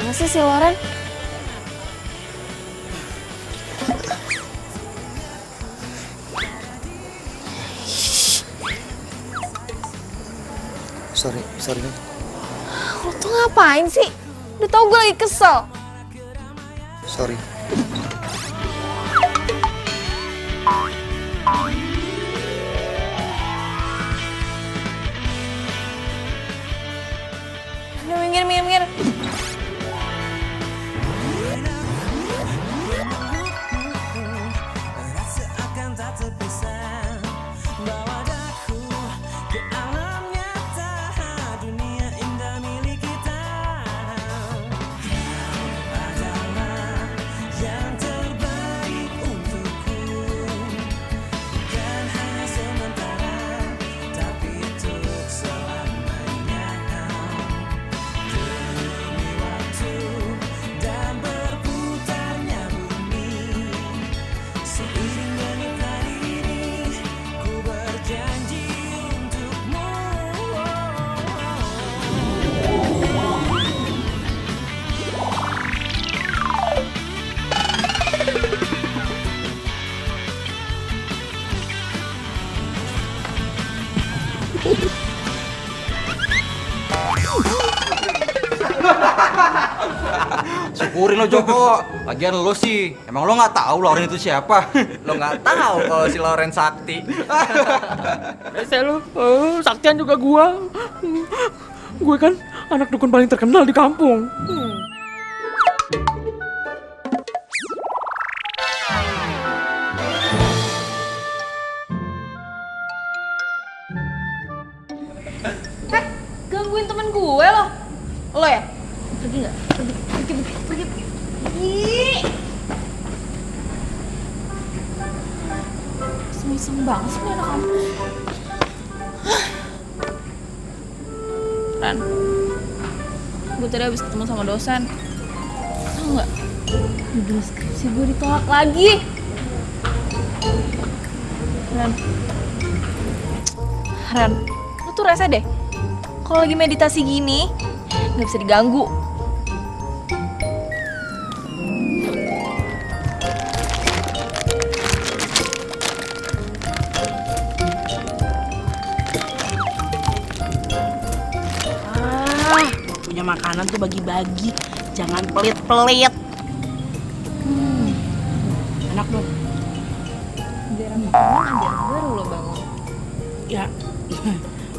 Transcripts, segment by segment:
Mana sih si Loren? Sorry nih. Lo tuh ngapain sih? Udah tau gue lagi kesel. Sorry. Udah minggir. Syukurin lo Joko, lagian lo sih, emang lo nggak tahu Loren itu siapa? Lo nggak tahu kalau si Loren sakti. Rese lu, Saktian juga gua. Gue kan anak dukun paling terkenal di kampung. Gangguin temen gue lo. Lo ya? Pergi nggak? Pergi. Ih. Semisem banget sih nih anak kamu. Ran, gue tadi habis ketemu sama dosen. Tau nggak? Judul skripsi gue ditolak lagi. Ran, lo tuh rese deh. Kalau lagi meditasi gini, nggak bisa diganggu. Punya makanan tuh bagi-bagi, jangan pelit-pelit. Enak dong. Biar bangun aja, baru lo bangun. Ya,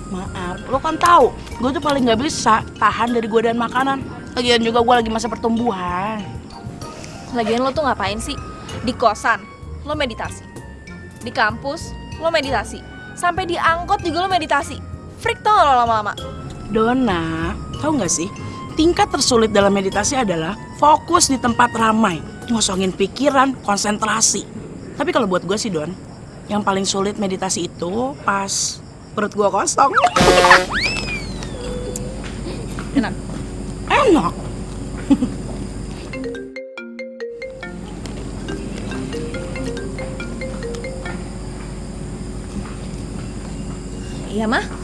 maaf. Lo kan tahu, gue tuh paling nggak bisa tahan dari godaan makanan. Lagian juga gue lagi masa pertumbuhan. Lagian lo tuh ngapain sih? Di kosan, lo meditasi. Di kampus, lo meditasi. Sampai di angkot juga lo meditasi. Freak tau gak lo lama-lama? Dona, tahu nggak sih? Tingkat tersulit dalam meditasi adalah fokus di tempat ramai, ngosongin pikiran, konsentrasi. Tapi kalau buat gue sih Don, yang paling sulit meditasi itu pas perut gue kosong. Enak. Enak. Iya mah?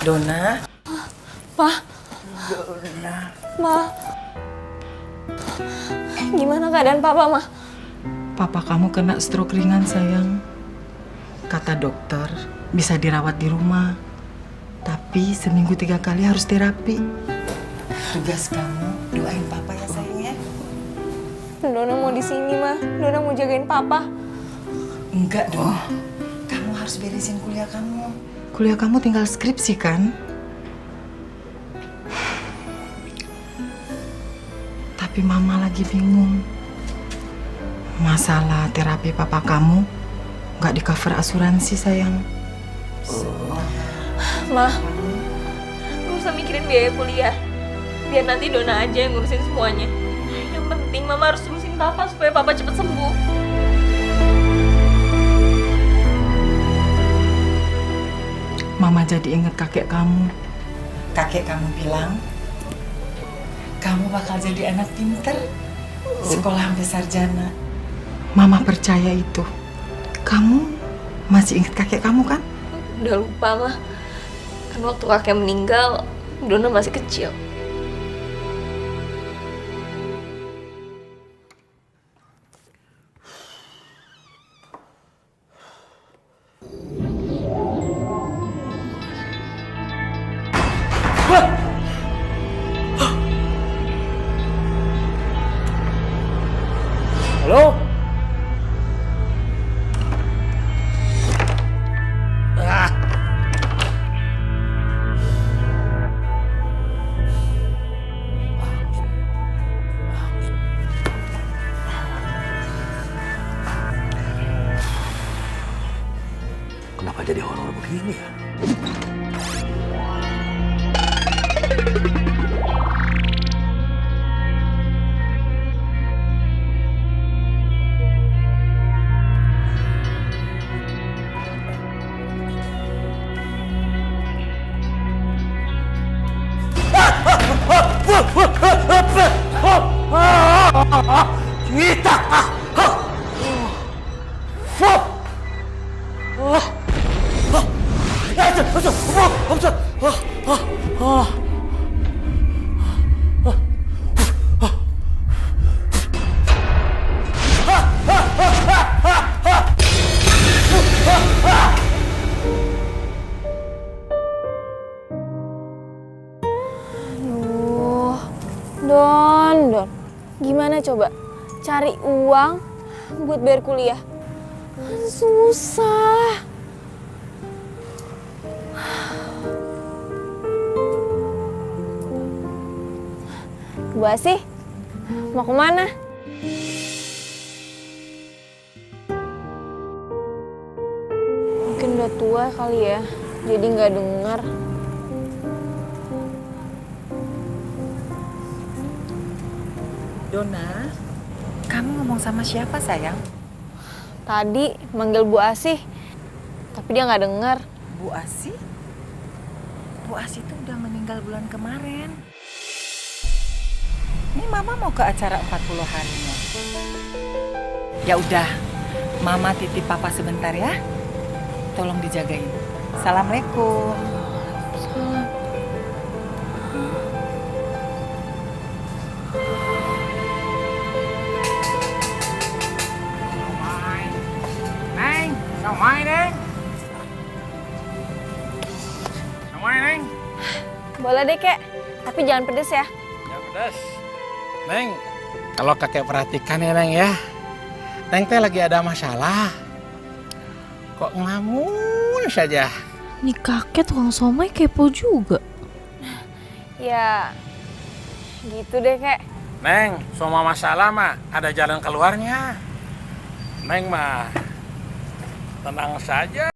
Dona. Ma. Ma. Gimana keadaan papa, Ma? Papa kamu kena stroke ringan, sayang. Kata dokter, bisa dirawat di rumah. Tapi seminggu 3 kali harus terapi. Tugas kamu, doain papa ya, sayang ya. Dona mau di sini, Ma. Dona mau jagain papa. Enggak dong. Kamu harus beresin kuliah kamu. Kuliah kamu tinggal skripsi kan? Tapi mama lagi bingung. Masalah terapi papa kamu nggak di cover asuransi, sayang. Ma, gak usah mikirin biaya kuliah. Biar nanti Dona aja yang ngurusin semuanya. Yang penting Mama harus urusin papa supaya papa cepet sembuh. Mama jadi inget kakek kamu. Kakek kamu bilang, kamu bakal jadi anak pinter, sekolah sampai sarjana. Mama percaya itu. Kamu masih inget kakek kamu kan? Udah lupa, Ma. Kan waktu kakek meninggal, Dona masih kecil. Halo? Kenapa jadi horor begini ya? Don. Gimana coba? Cari uang buat bayar kuliah. Susah. Bu Asih, mau kemana? Mungkin udah tua kali ya, jadi nggak dengar. Dona, kamu ngomong sama siapa, sayang? Tadi manggil Bu Asih, tapi dia nggak dengar. Bu Asih? Bu Asih itu udah meninggal bulan kemarin. Ini Mama mau ke acara 40 harinya. Ya udah, Mama titip Papa sebentar ya. Tolong dijagain. Assalamualaikum. Neng, somai Neng. Somai Neng. Boleh deh, Kek. Tapi jangan pedes ya. Jangan pedas. Neng, kalau kakek perhatikan ya Neng ya. Neng teh lagi ada masalah. Kok ngelamun saja? Nih kakek tukang somai kepo juga. Ya, gitu deh, Kek. Neng, semua masalah mah ada jalan keluarnya. Neng mah tenang saja.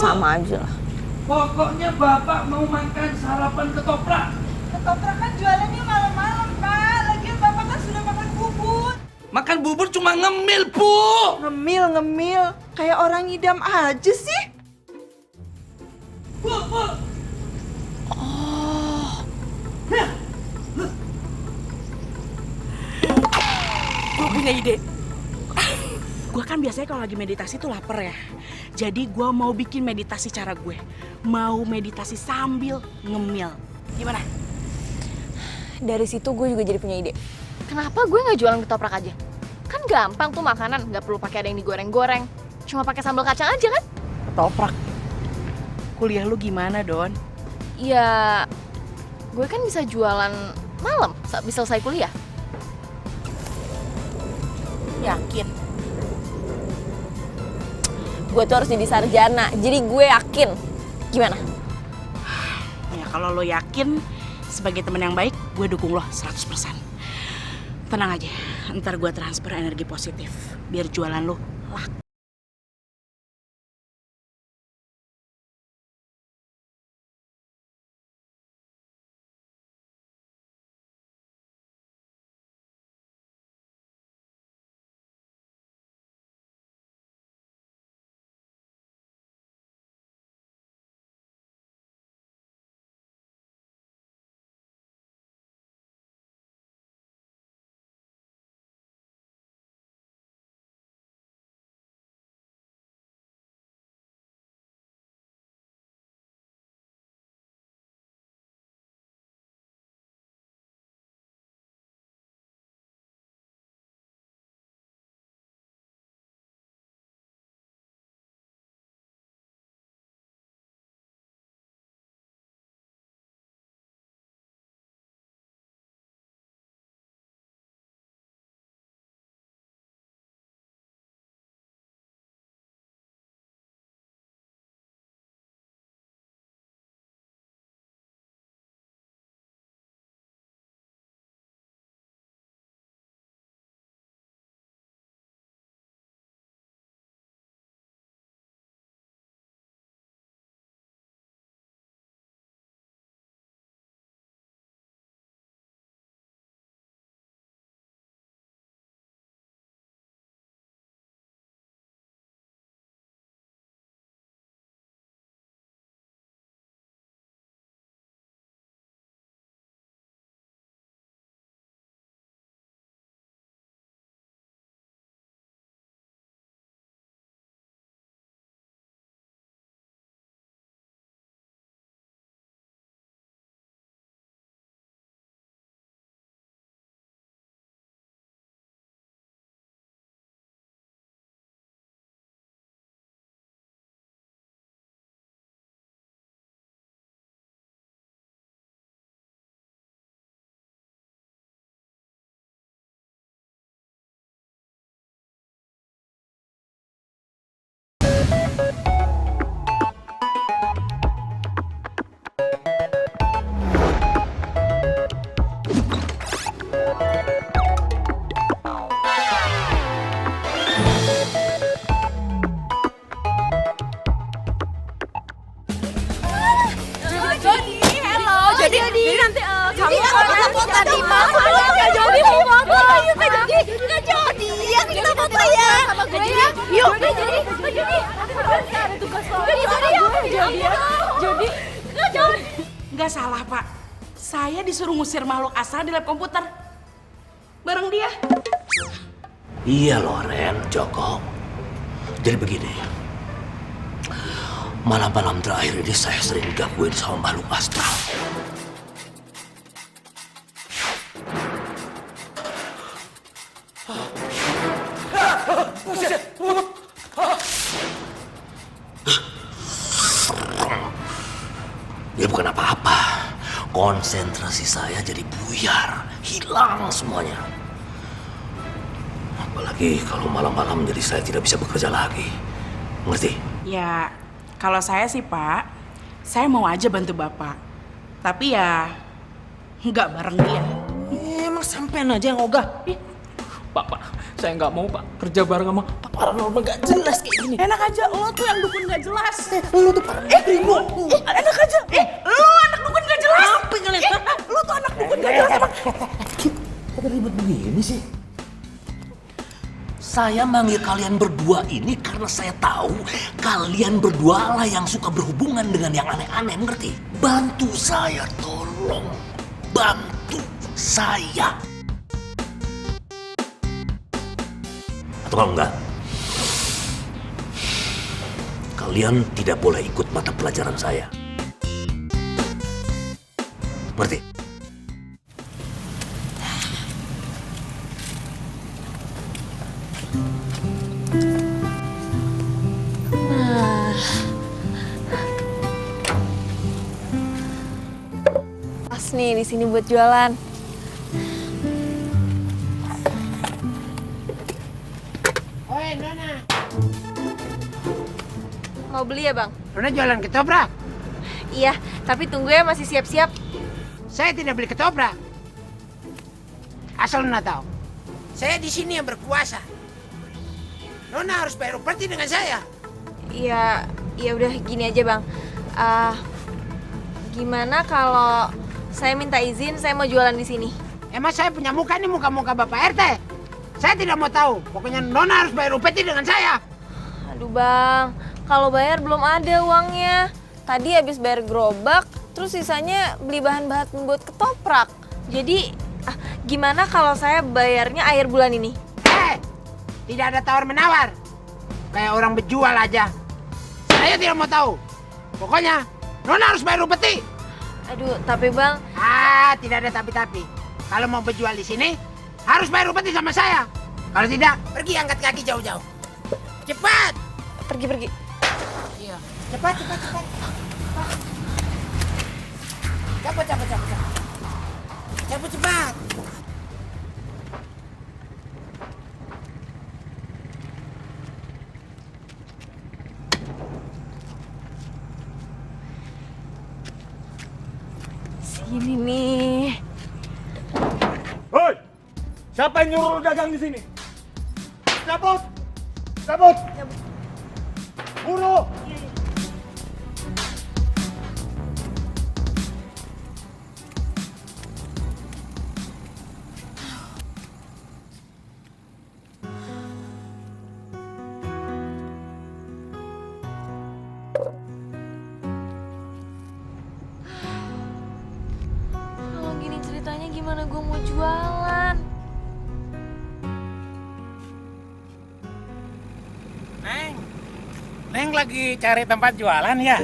Sama aja lah. Pokoknya Bapak mau makan sarapan ketoprak. Ketoprak kan jualannya malam-malam, Pak. Lagian Bapak kan sudah makan bubur. Makan bubur cuma ngemil, Bu. Ngemil. Kayak orang ngidam aja sih. Bu. Gue punya ide. Gue kan biasanya kalau lagi meditasi tuh lapar ya. Jadi gue mau bikin meditasi cara gue. Mau meditasi sambil ngemil. Gimana? Dari situ gue juga jadi punya ide. Kenapa gue nggak jualan ketoprak aja? Kan gampang tuh makanan, nggak perlu pakai ada yang digoreng-goreng. Cuma pakai sambal kacang aja kan? Ketoprak. Kuliah lu gimana, Don? Ya, gue kan bisa jualan malam, bisa selesai kuliah. Yakin? Gue tuh harus jadi sarjana, jadi gue yakin. Gimana? Ya kalau lo yakin, sebagai teman yang baik, gue dukung lo 100%. Tenang aja, ntar gue transfer energi positif. Biar jualan lo laku. Jadi nanti kamu foto di mana? Kak Jody mau foto. Ayo Kak Jody. Kak Jody, ya kita foto ya. Sama gue ya. Yuk. Kak Jody. Ada tugas lo. Kak Jody. Kak Jody. Nggak salah, Pak. Saya disuruh ngusir makhluk astral di lab komputer. Bareng dia. Iya Loren, Joko. Jadi begini. Malam-malam terakhir ini saya sering digangguin sama makhluk astral. Ya bukan apa-apa. Konsentrasi saya jadi buyar, hilang semuanya. Apalagi kalau malam-malam jadi saya tidak bisa bekerja lagi. Ngerti? Ya, kalau saya sih Pak, saya mau aja bantu Bapak. Tapi ya, nggak bareng dia. Emang sampean aja yang ogah. Bapak, Saya nggak mau Pak kerja bareng sama paranormal gak jelas kayak gini. Enak aja, lo tuh yang dukun gak jelas. Lu tuh paranormal. Enak aja. Lo anak dukun gak jelas. Apa ngeliat? Lo tuh anak dukun gak jelas. Kok ribet begini sih? Saya manggil kalian berdua ini karena saya tahu kalian berdua lah yang suka berhubungan dengan yang aneh-aneh, ngerti? Bantu saya, tolong. Bantu saya. Atau kalau enggak, kalian tidak boleh ikut mata pelajaran saya. Ngerti? Pas nih di sini buat jualan. Oi, Nona. Mau beli ya, Bang? Nona jualan ketoprak. Iya, tapi tunggu ya, masih siap-siap. Saya tidak beli ketoprak. Asal Nona tahu, saya di sini yang berkuasa. Nona harus bayar upeti dengan saya. Iya, ya udah gini aja, Bang. Gimana kalau saya minta izin, saya mau jualan di sini? Emang saya punya muka ini muka-muka Bapak RT? Saya tidak mau tahu. Pokoknya Nona harus bayar upeti dengan saya. Aduh, Bang. Kalau bayar belum ada uangnya. Tadi habis bayar gerobak, terus sisanya beli bahan-bahan buat ketoprak. Jadi, gimana kalau saya bayarnya akhir bulan ini? Tidak ada tawar-menawar. Kayak orang berjual aja. Saya tidak mau tahu. Pokoknya, Nona harus bayar upeti. Aduh, tapi Bang... Tidak ada tapi-tapi. Kalau mau berjual di sini, harus bayar upeti sama saya. Kalau tidak, pergi angkat kaki jauh-jauh. Cepat! Pergi. Iya. Cepat. Cabut cepat. Sini nih. Hoi! Siapa yang nyuruh lu dagang di sini? Cabut! Buru! Kalau gini ceritanya gimana gue mau jualan? Neng lagi cari tempat jualan ya?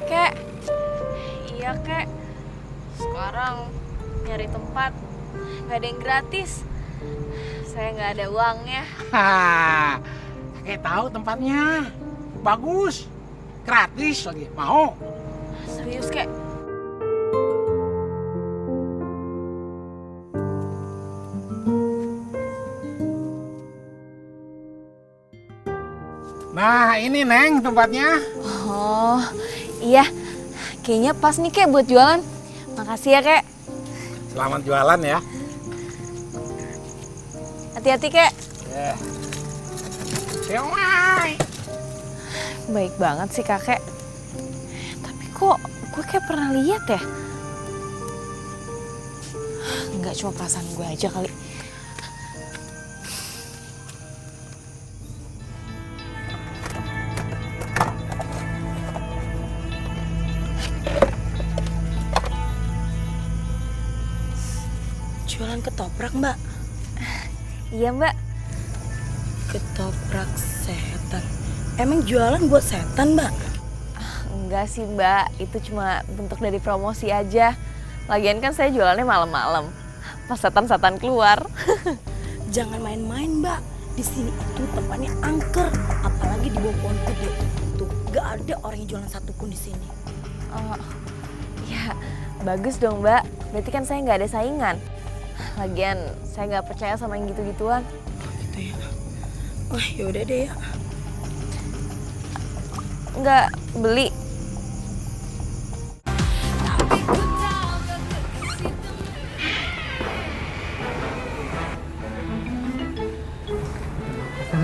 Kek. Iya, Kek. Sekarang nyari tempat nggak ada yang gratis. Saya nggak ada uangnya. Kakek tahu tempatnya. Bagus. Gratis lagi. Mau? Serius, Kek? Nah, ini Neng tempatnya. Oh, iya. Kayaknya pas nih, Kek, buat jualan. Makasih ya, Kek. Selamat jualan ya. Hati-hati, Kek. Siomay. Baik banget sih, Kakek. Tapi kok gue kayak pernah lihat ya? Enggak, cuma perasaan gue aja kali. Jualan ketoprak, Mbak. Iya, Mbak. Ketoprak setan. Emang jualan buat setan, Mbak? Enggak sih, Mbak. Itu cuma bentuk dari promosi aja. Lagian kan saya jualannya malam-malam. Pas setan-setan keluar. Jangan main-main, Mbak. Di sini itu tempatnya angker, apalagi di bawah pohon gede. Tuh, gak ada orang yang jualan satupun di sini. Oh, ya bagus dong, Mbak. Berarti kan saya nggak ada saingan. Lagian saya nggak percaya sama yang gitu-gituan. Gitu ya. Wah, yaudah deh ya. Nggak beli.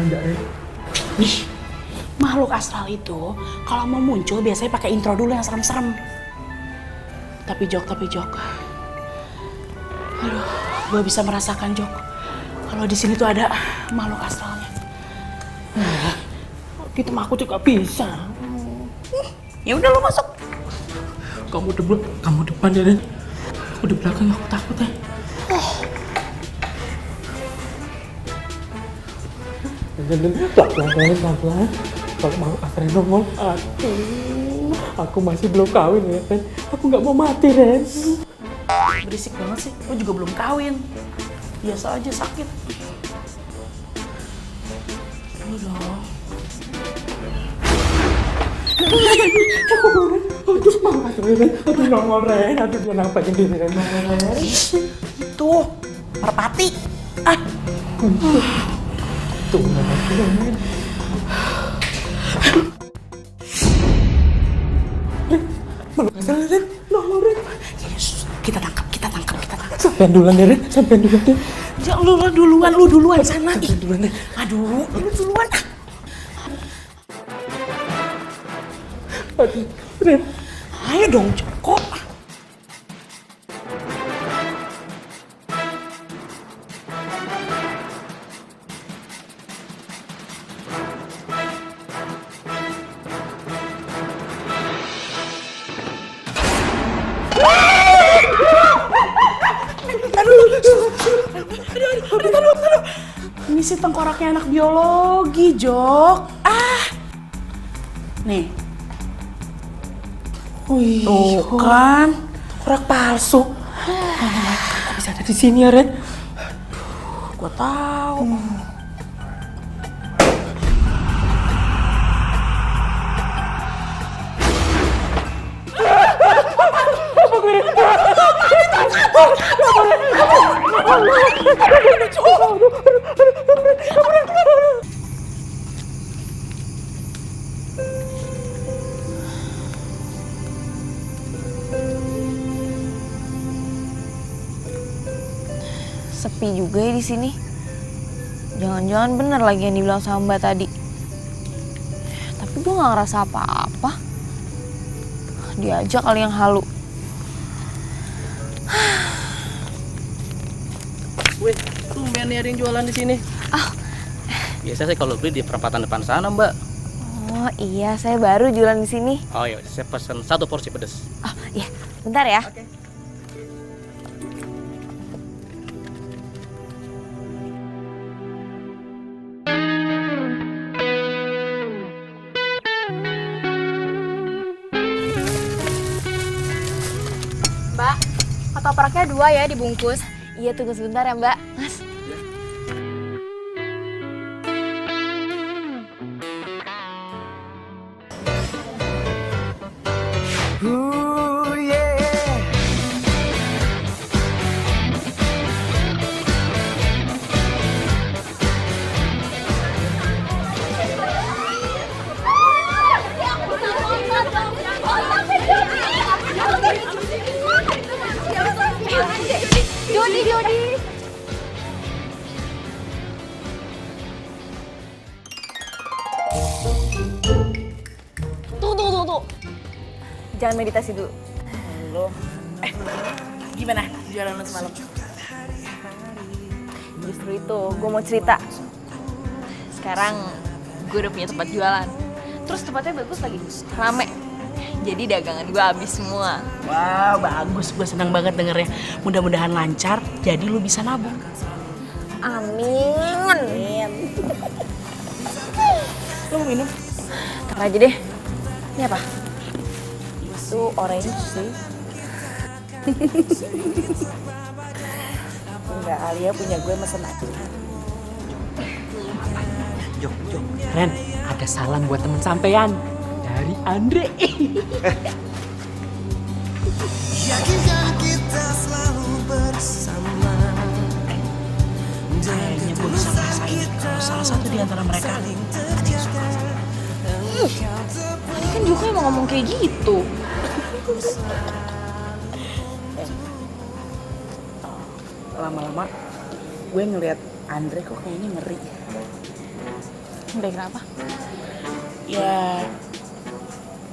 enggak, Ren? Makhluk astral itu kalau mau muncul biasanya pakai intro dulu yang serem-serem. Tapi Jok. Aduh, gue bisa merasakan Jok. Kalau di sini tuh ada makhluk astralnya. Gitu mah aku juga bisa. Ya udah lo masuk. Kamu depan ya, Ren. Aku di belakang, aku takut ya. Pelan-pelan. Kalau mau Ren nongol, aduh, aku masih belum kawin ya, Ren. Aku nggak mau mati, Ren. Berisik banget sih, lo juga belum kawin. Biasa aja sakit. Udah. Aduh, maaf Ren. Aduh, nongol Ren. Aduh, dia nampakin diri Ren. Nongol Ren. Itu merpati. Tuh, Ren. Malu kasar Ren. Nongol Ren. Yesus, kita tangkap. Sampean duluan ya, Ren. Sampean duluan deh. Jangan lu duluan sana. Sampean duluan deh. Aduh, lu duluan. Aduh, Ren. Ayo dong, Joko. Aduh. Ini sih tengkoraknya anak biologi, Jok. Nih. Tuh kan, Tengkorak palsu. Kok bisa ada di sini ya, Ren? gua tahu. Sepi juga ya di sini. Jangan-jangan bener lagi yang dibilang sama Mbak tadi. Tapi gue nggak ngerasa apa-apa. Dia aja kali yang halu. Wih, tumben ada yang jualan di sini. Biasa saya kalau beli di perempatan depan sana, Mbak. Oh iya, saya baru jualan di sini. Oh iya, saya pesan 1 porsi pedas. Oh iya, bentar ya. Mbak, ketopraknya 2 ya dibungkus. Iya, tunggu sebentar ya Mbak. Mas. Jody. Tunggu. Jangan meditasi dulu. Gimana jualan lo semalam? Justru itu, gue mau cerita. Sekarang gue udah punya tempat jualan. Terus tempatnya bagus lagi, rame. Jadi dagangan gue habis semua. Wow, bagus. Gue senang banget dengernya. Mudah-mudahan lancar, jadi lu bisa nabung. Amin. Lu mau minum? Ntar aja deh. Ini apa? Itu orange sih. Enggak, Alia punya gue mesen aja. Jok. Ren, ada salam buat teman sampean dari Andre. Yakinkan kita selalu bersama. Kayaknya gue bisa ngerasain kalau salah satu di antara mereka ada yang suka. Tadi kan Joko emang ngomong kayak gitu. Lama-lama gue ngeliat Andre kok kayaknya ngeri. Andre kenapa? Ya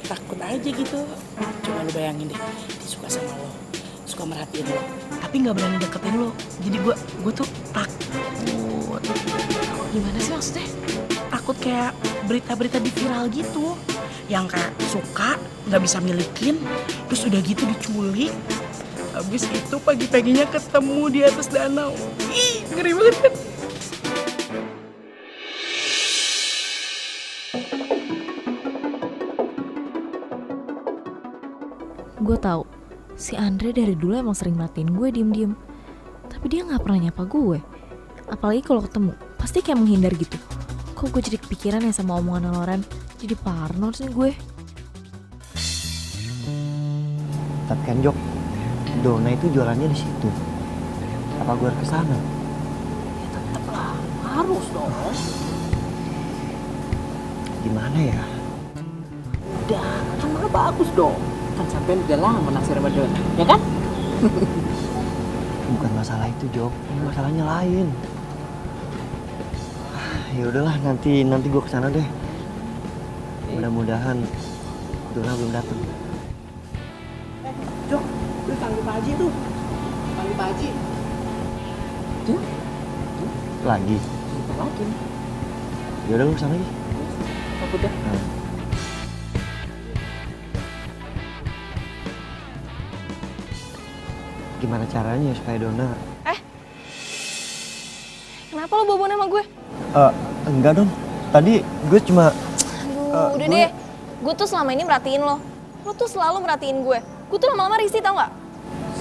takut aja gitu. Coba lu bayangin deh, dia suka sama lo, suka merhatiin lo, tapi nggak berani deketin lo. Jadi gue tuh takut. Gimana sih maksudnya? Takut kayak berita-berita di viral gitu, yang kayak suka nggak bisa milikin, terus udah gitu diculik, habis itu pagi-paginya ketemu di atas danau. Ih, ngeri banget kan? Gue tahu si Andre dari dulu emang sering merhatiin gue diem-diem, tapi dia nggak pernah nyapa gue. Apalagi kalau ketemu, pasti kayak menghindar gitu. Kok gue jadi kepikiran ya sama omongan Loren? Jadi parno sih gue. Tapi kan Jok, Dona itu jualannya di situ. Apa gue harus kesana? Ya tetep lah, harus dong. Gimana ya? Udah, kan malah bagus dong. Kan sampean udah lama naksir sama Dona, ya kan? Bukan masalah itu Jok, ini masalahnya lain. Ya udahlah, nanti gue kesana deh. Mudah-mudahan Dona belum datang. Jok, lu panggil Pak Haji tuh. Panggil Pak Haji. Tuh. Lagi? Lagi. Ya udah lu kesana aja. Takut ya? Gimana caranya supaya Dona? Kenapa lo bawa sama gue? Enggak dong. Tadi gue cuma... Aduh, udah deh. Gue tuh selama ini merhatiin lo. Lo tuh selalu merhatiin gue. Gue tuh lama-lama risih tau gak?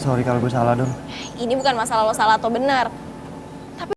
Sorry kalau gue salah dong. Ini bukan masalah lo salah atau benar. Tapi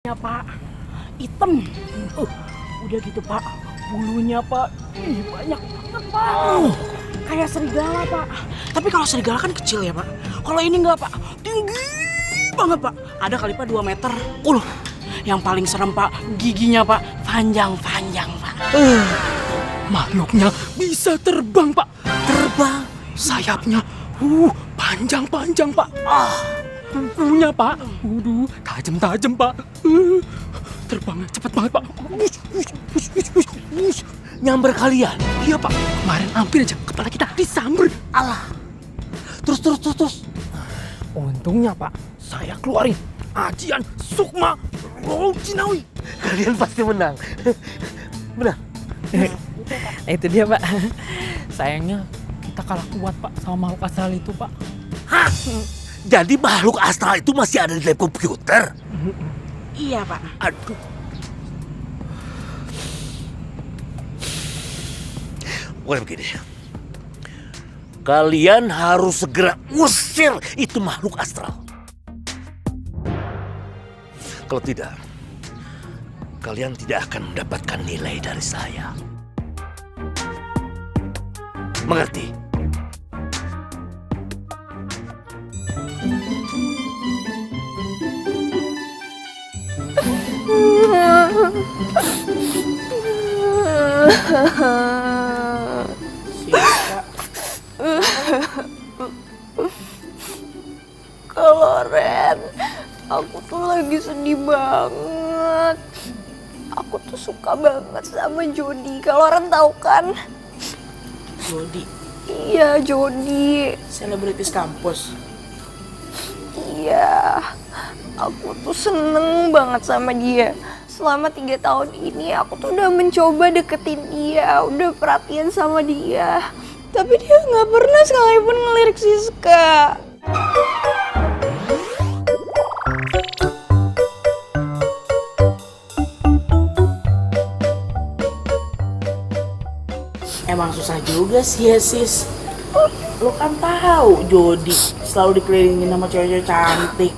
Ya Pak, hitam. Udah gitu Pak, bulunya Pak, banyak banget Pak. Kayak serigala Pak. Tapi kalau serigala kan kecil ya Pak. Kalau ini enggak Pak, tinggi banget Pak. Ada kali Pak 2 meter. Yang paling serem Pak, giginya Pak, panjang-panjang Pak. Makhluknya bisa terbang, Pak. Terbang. Sayapnya panjang-panjang, Pak. Kukunya, Pak. Tajam-tajam, Pak. Terbangnya cepet banget, Pak. Nyamber kalian? Iya, Pak. Kemarin hampir aja kepala kita disamber. Alah. Terus. Untungnya, Pak, saya keluarin ajian Sukma Rojinawi. Kalian pasti menang. Benar. Itu dia, Pak. Sayangnya kita kalah kuat, Pak, sama makhluk astral itu, Pak. Hah? Jadi makhluk astral itu masih ada di lab komputer? Iya, Pak. Aduh. Pokoknya begini. Kalian harus segera usir itu makhluk astral. Kalau tidak, kalian tidak akan mendapatkan nilai dari saya. Mengerti? Kalau Ren, aku tuh lagi sedih banget. Aku tuh suka banget sama Jody. Kalau Ren tahu kan? Jody. Iya, Jody. Selebritis kampus. Iya. Aku tuh seneng banget sama dia. Selama 3 tahun ini aku tuh udah mencoba deketin dia, udah perhatian sama dia. Tapi dia nggak pernah sekalipun ngelirik Siska. Emang susah juga sih ya sis. Lo kan tahu Jody selalu dikelilingin sama cewek-cewek cantik.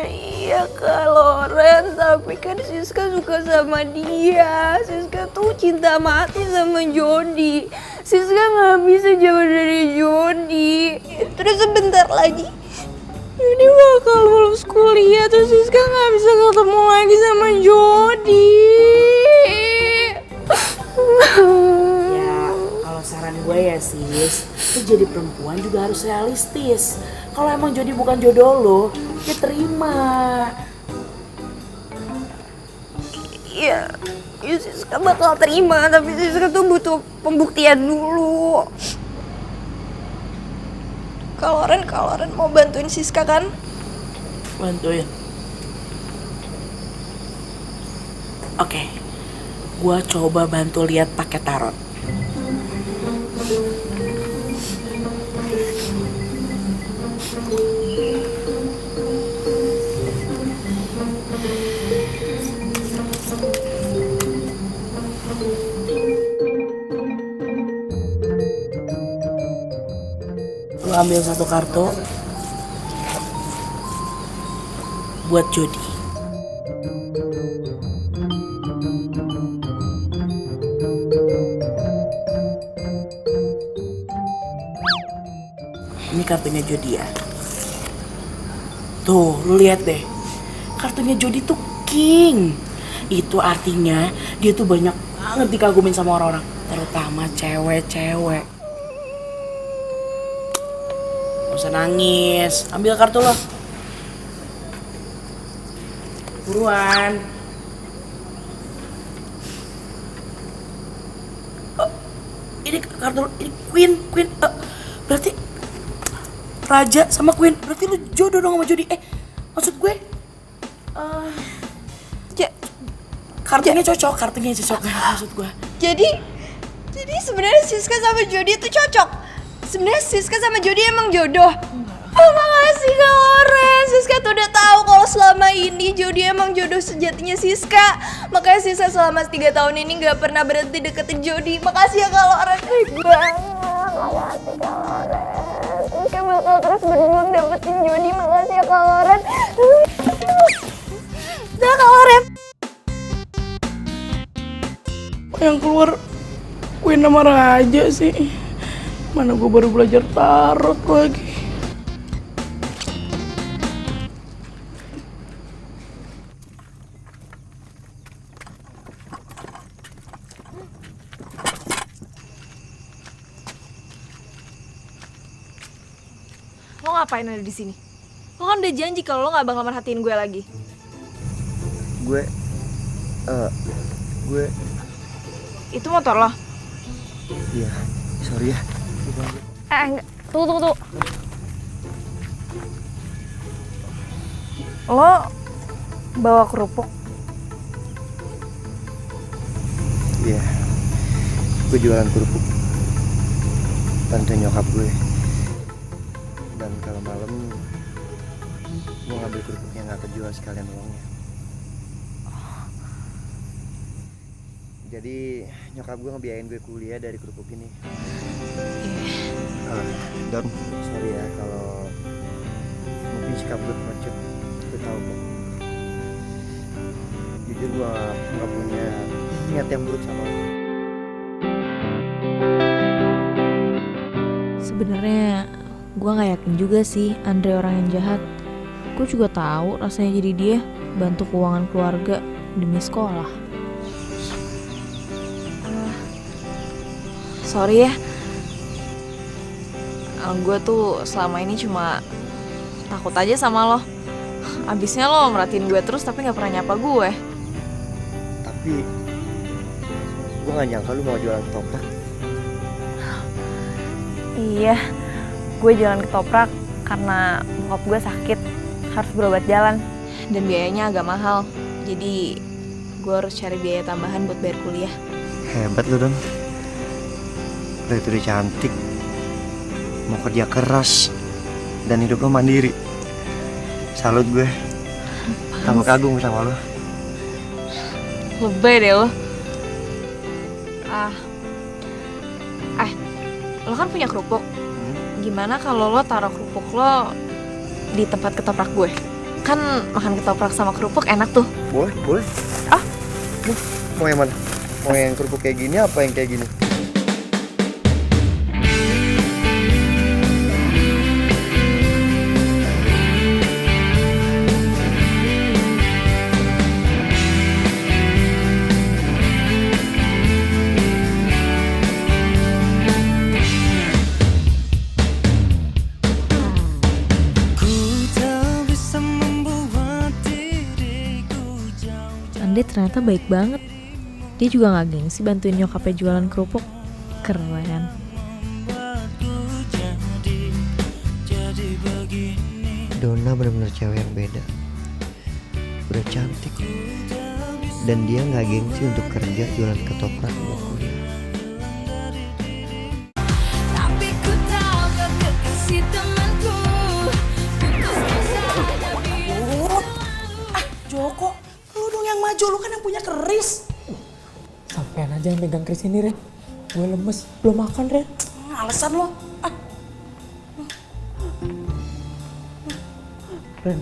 Iya Kak Loren, tapi kan Siska suka sama dia. Siska tuh cinta mati sama Jody. Siska nggak bisa jauh dari Jody. Terus sebentar lagi Jody bakal lulus kuliah, terus Siska nggak bisa ketemu lagi sama Jody. Ya kalau saran gue ya sis, lo jadi perempuan juga harus realistis. Kalau emang Jody bukan jodoh lo, ya terima. Iya, Siska bakal terima, tapi Siska tuh butuh pembuktian dulu. Kak Loren mau bantuin Siska kan? Bantuin. Oke, gua coba bantu lihat pakai tarot. Lu ambil satu kartu buat Jody. Ini kartunya Jody ya. Tuh, lu lihat deh. Kartunya Jody tuh king. Itu artinya dia tuh banyak banget dikagumin sama orang-orang, terutama cewek-cewek. Gak usah nangis, ambil kartu lo. Buruan. Oh, ini kartu, ini Queen. Berarti Raja sama Queen, berarti lu jodoh dong sama Jody. Maksud gue, kartunya cocok maksud gue. Jadi sebenarnya Siska sama Jody itu cocok. Sebenarnya Siska sama Jody emang jodoh. Oh, makasih Kak Loren. Siska tuh udah tahu kalau selama ini Jody emang jodoh sejatinya Siska. Makanya Siska selama 3 tahun ini nggak pernah berhenti deketin Jody. Makasih ya Kak Loren. Baik banget. Makasih Kak Loren. Siska bakal terus berjuang dapetin Jody. Makasih ya Kak Loren. Dah Kak Loren. Yang keluar Queen sama Raja sih. Mana gue baru belajar tarot lagi. Lo ngapain ada di sini? Lo kan udah janji kalau lo nggak bakal merhatiin gue lagi. Gue Itu motor lo? Iya, sorry ya. Enggak. Tunggu. Lo bawa kerupuk? Iya, gue jualan kerupuk. Bantuin nyokap gue. Dan kalau malam gue ngambil kerupuk yang gak kejual sekalian uangnya. Jadi nyokap gue ngebiayain gue kuliah dari kerupuk ini. Don, sorry ya kalau mungkin sikap gue pengecut. Gue tahu kok. Jujur gue gak punya niat yang buruk sama lo. Sebenarnya gue gak yakin juga sih Andre orang yang jahat. Gue juga tahu rasanya jadi dia bantu keuangan keluarga demi sekolah. Sorry ya. Gue tuh selama ini cuma takut aja sama lo. Abisnya lo merhatiin gue terus tapi gak pernah nyapa gue. Tapi gue gak nyangka lu mau jualan ketoprak. Iya, gue jualan ketoprak karena bokap gue sakit, harus berobat jalan. Dan biayanya agak mahal, jadi gue harus cari biaya tambahan buat bayar kuliah. Hebat lu Don. Lo itu udah cantik, mau kerja keras, dan hidup lo mandiri. Salut gue. Tambah kagum sama lo. Lebay deh lo. lo kan punya kerupuk. Gimana kalau lo taruh kerupuk lo di tempat ketoprak gue? Kan makan ketoprak sama kerupuk enak tuh. Boleh, boleh. Ah? Mau yang mana? Mau yang kerupuk kayak gini apa yang kayak gini? Andre ternyata baik banget. Dia juga gak gengsi bantuin nyokapnya jualan kerupuk. Keren. Donna benar-benar cewek yang beda. Udah cantik. Dan dia gak gengsi untuk kerja jualan ketoprak buat kuliah. Joko, lu dong yang maju, lu kan yang punya keris. Sampean aja yang megang keris ini, Ren. Gue lemes, belum makan, Ren. Alasan lo. Ren,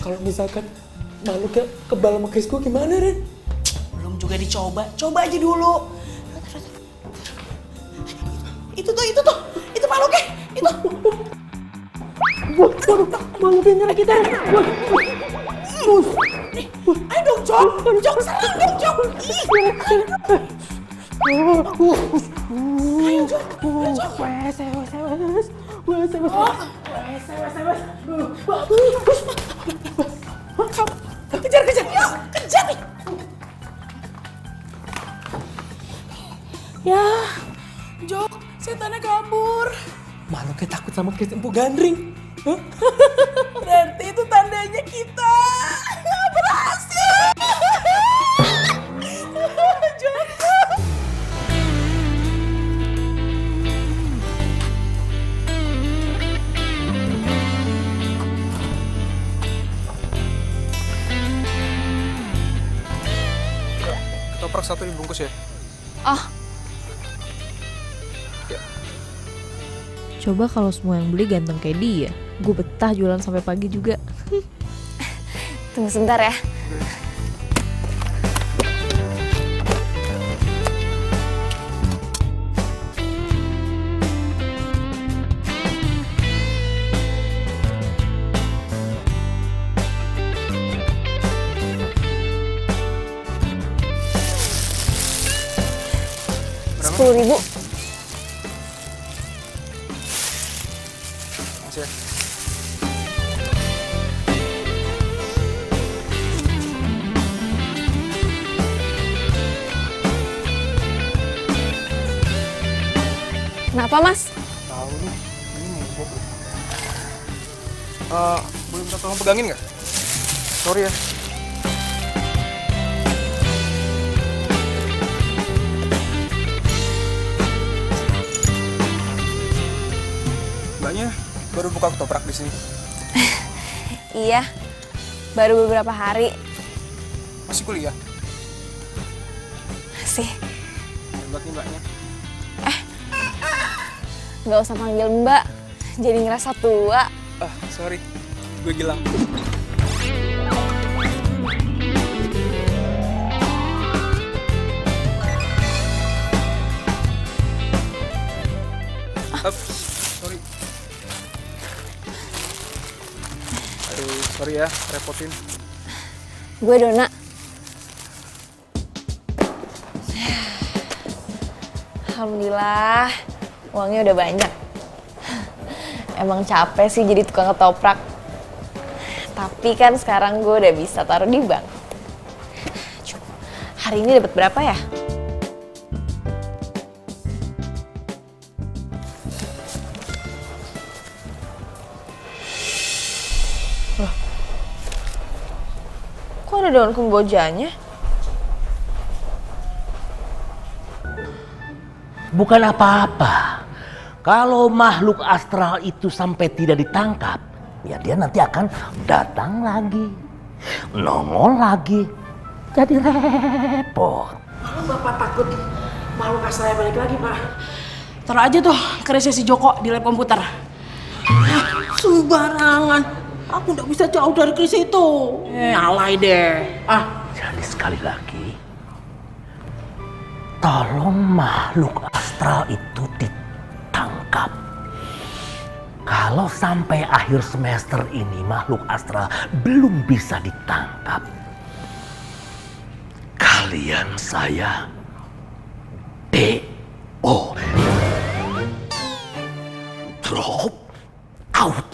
kalau misalkan makhluknya kebal sama keris gue gimana, Ren? Belum juga dicoba, coba aja dulu. Itu makhluknya, itu. Makhluknya nyerang kita, Ren. Ayo dong, Jok, serang dong, Jok. Ayo, Jok. Kejar, yuk, kejar nih. Ya, Jok, setannya kabur. Makhluknya takut sama keris Empu Gandring. Berarti itu tandanya kita berhasil. Joko. Ketoprak satu dibungkus ya. Coba kalau semua yang beli ganteng kayak dia, gue betah jualan sampai pagi juga. Tunggu sebentar ya. Rp10.000. Kenapa, Mas? Tahu nih, ini mogok. Boleh minta tolong pegangin nggak? Sorry ya. Mbaknya baru buka ketoprak di sini. Iya, baru beberapa hari. Masih kuliah? Masih. Hebat nih mbaknya. Nggak usah panggil Mbak, jadi ngerasa tua. Sorry, gue Gilang. Sorry. Aduh, sorry ya, repotin. Gue Donna. Alhamdulillah, uangnya udah banyak. Emang capek sih jadi tukang ketoprak. Tapi kan sekarang gue udah bisa taruh di bank. Hari ini dapat berapa ya? Kok ada daun kembojanya? Bukan apa-apa. Kalau makhluk astral itu sampai tidak ditangkap, ya dia nanti akan datang lagi, nongol lagi, jadi repot. Bapak takut makhluk astralnya balik lagi, Pak. Taruh aja tuh kerisnya si Joko di lab komputer. Sembarangan. Aku nggak bisa jauh dari keris itu. Alay deh. Jadi sekali lagi, tolong makhluk astral itu ditangkap. Kalau sampai akhir semester ini makhluk astral belum bisa ditangkap, kalian saya DO. Drop out.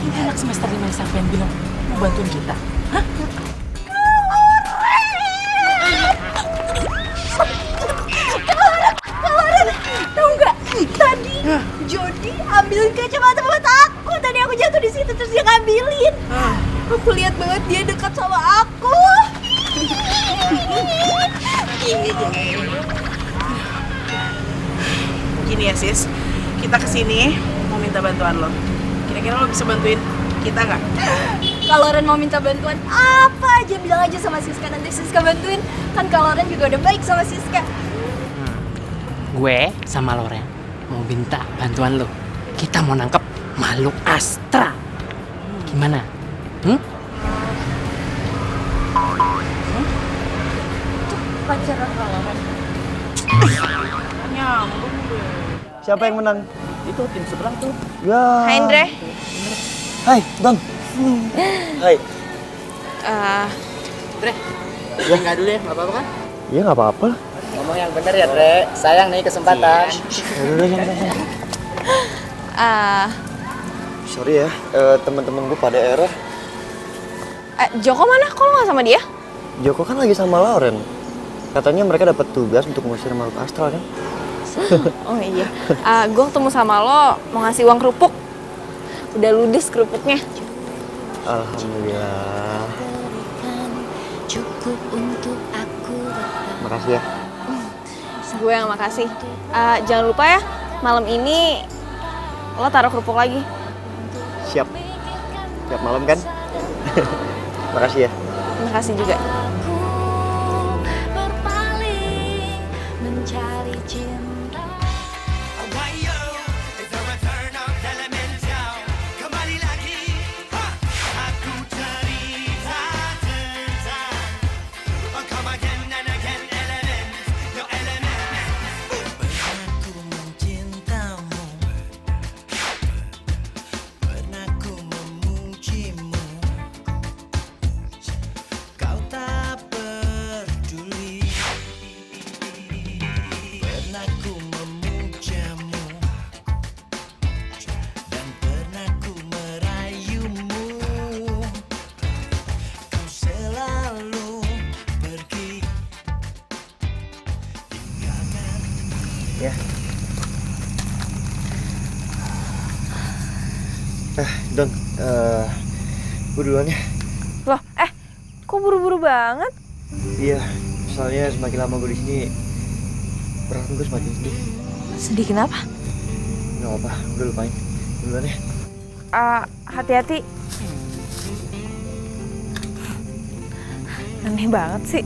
Ini anak semester 5 siapa yang bilang mau bantuin kita? Hah? Kelaran, tahu nggak? Tadi Jody ambilin kacamata buat aku. Tadi aku jatuh di situ terus dia ngambilin. Aku lihat banget dia dekat sama aku. Gini ya sis, kita kesini mau minta bantuan lo. Kira-kira lo bisa bantuin kita nggak? Kalau Ren mau minta bantuan apa aja bilang aja sama Siska, nanti Siska bantuin. Kan kalau Ren juga udah baik sama Siska. Gue sama Loren mau minta bantuan lo. Kita mau nangkep makhluk astral. Gimana? Itu pacaran Loren. Nyambung deh. Siapa yang menang? Itu tim sebelah tuh. Ya. Hai Andre. Hai, Don. Hai. Dre, enggak dulu ya, nggak apa-apa kan? Iya nggak apa-apa. Ngomong yang bener ya, Dre. Sayang nih kesempatan. Sorry ya, teman-teman gue pada error. Joko mana? Kok lo gak sama dia? Joko kan lagi sama Lauren. Katanya mereka dapat tugas untuk ngusir makhluk astral kan? Oh iya. Gue ketemu sama lo mau ngasih uang kerupuk. Udah ludes kerupuknya. Alhamdulillah. Cukup untuk aku. Makasih ya. Gue yang makasih. Jangan lupa ya, malam ini lo taruh kerupuk lagi. Siap. Siap malam kan? Makasih ya. Makasih juga. Berpaling mencari cinta. Ya. Don, gue duluan ya. Loh, kok buru-buru banget? Iya, soalnya semakin lama gue di sini, perasaan gue semakin sedih. Sedih kenapa? Gak apa-apa, udah lupain. Duluan ya. Hati-hati. Aneh banget sih.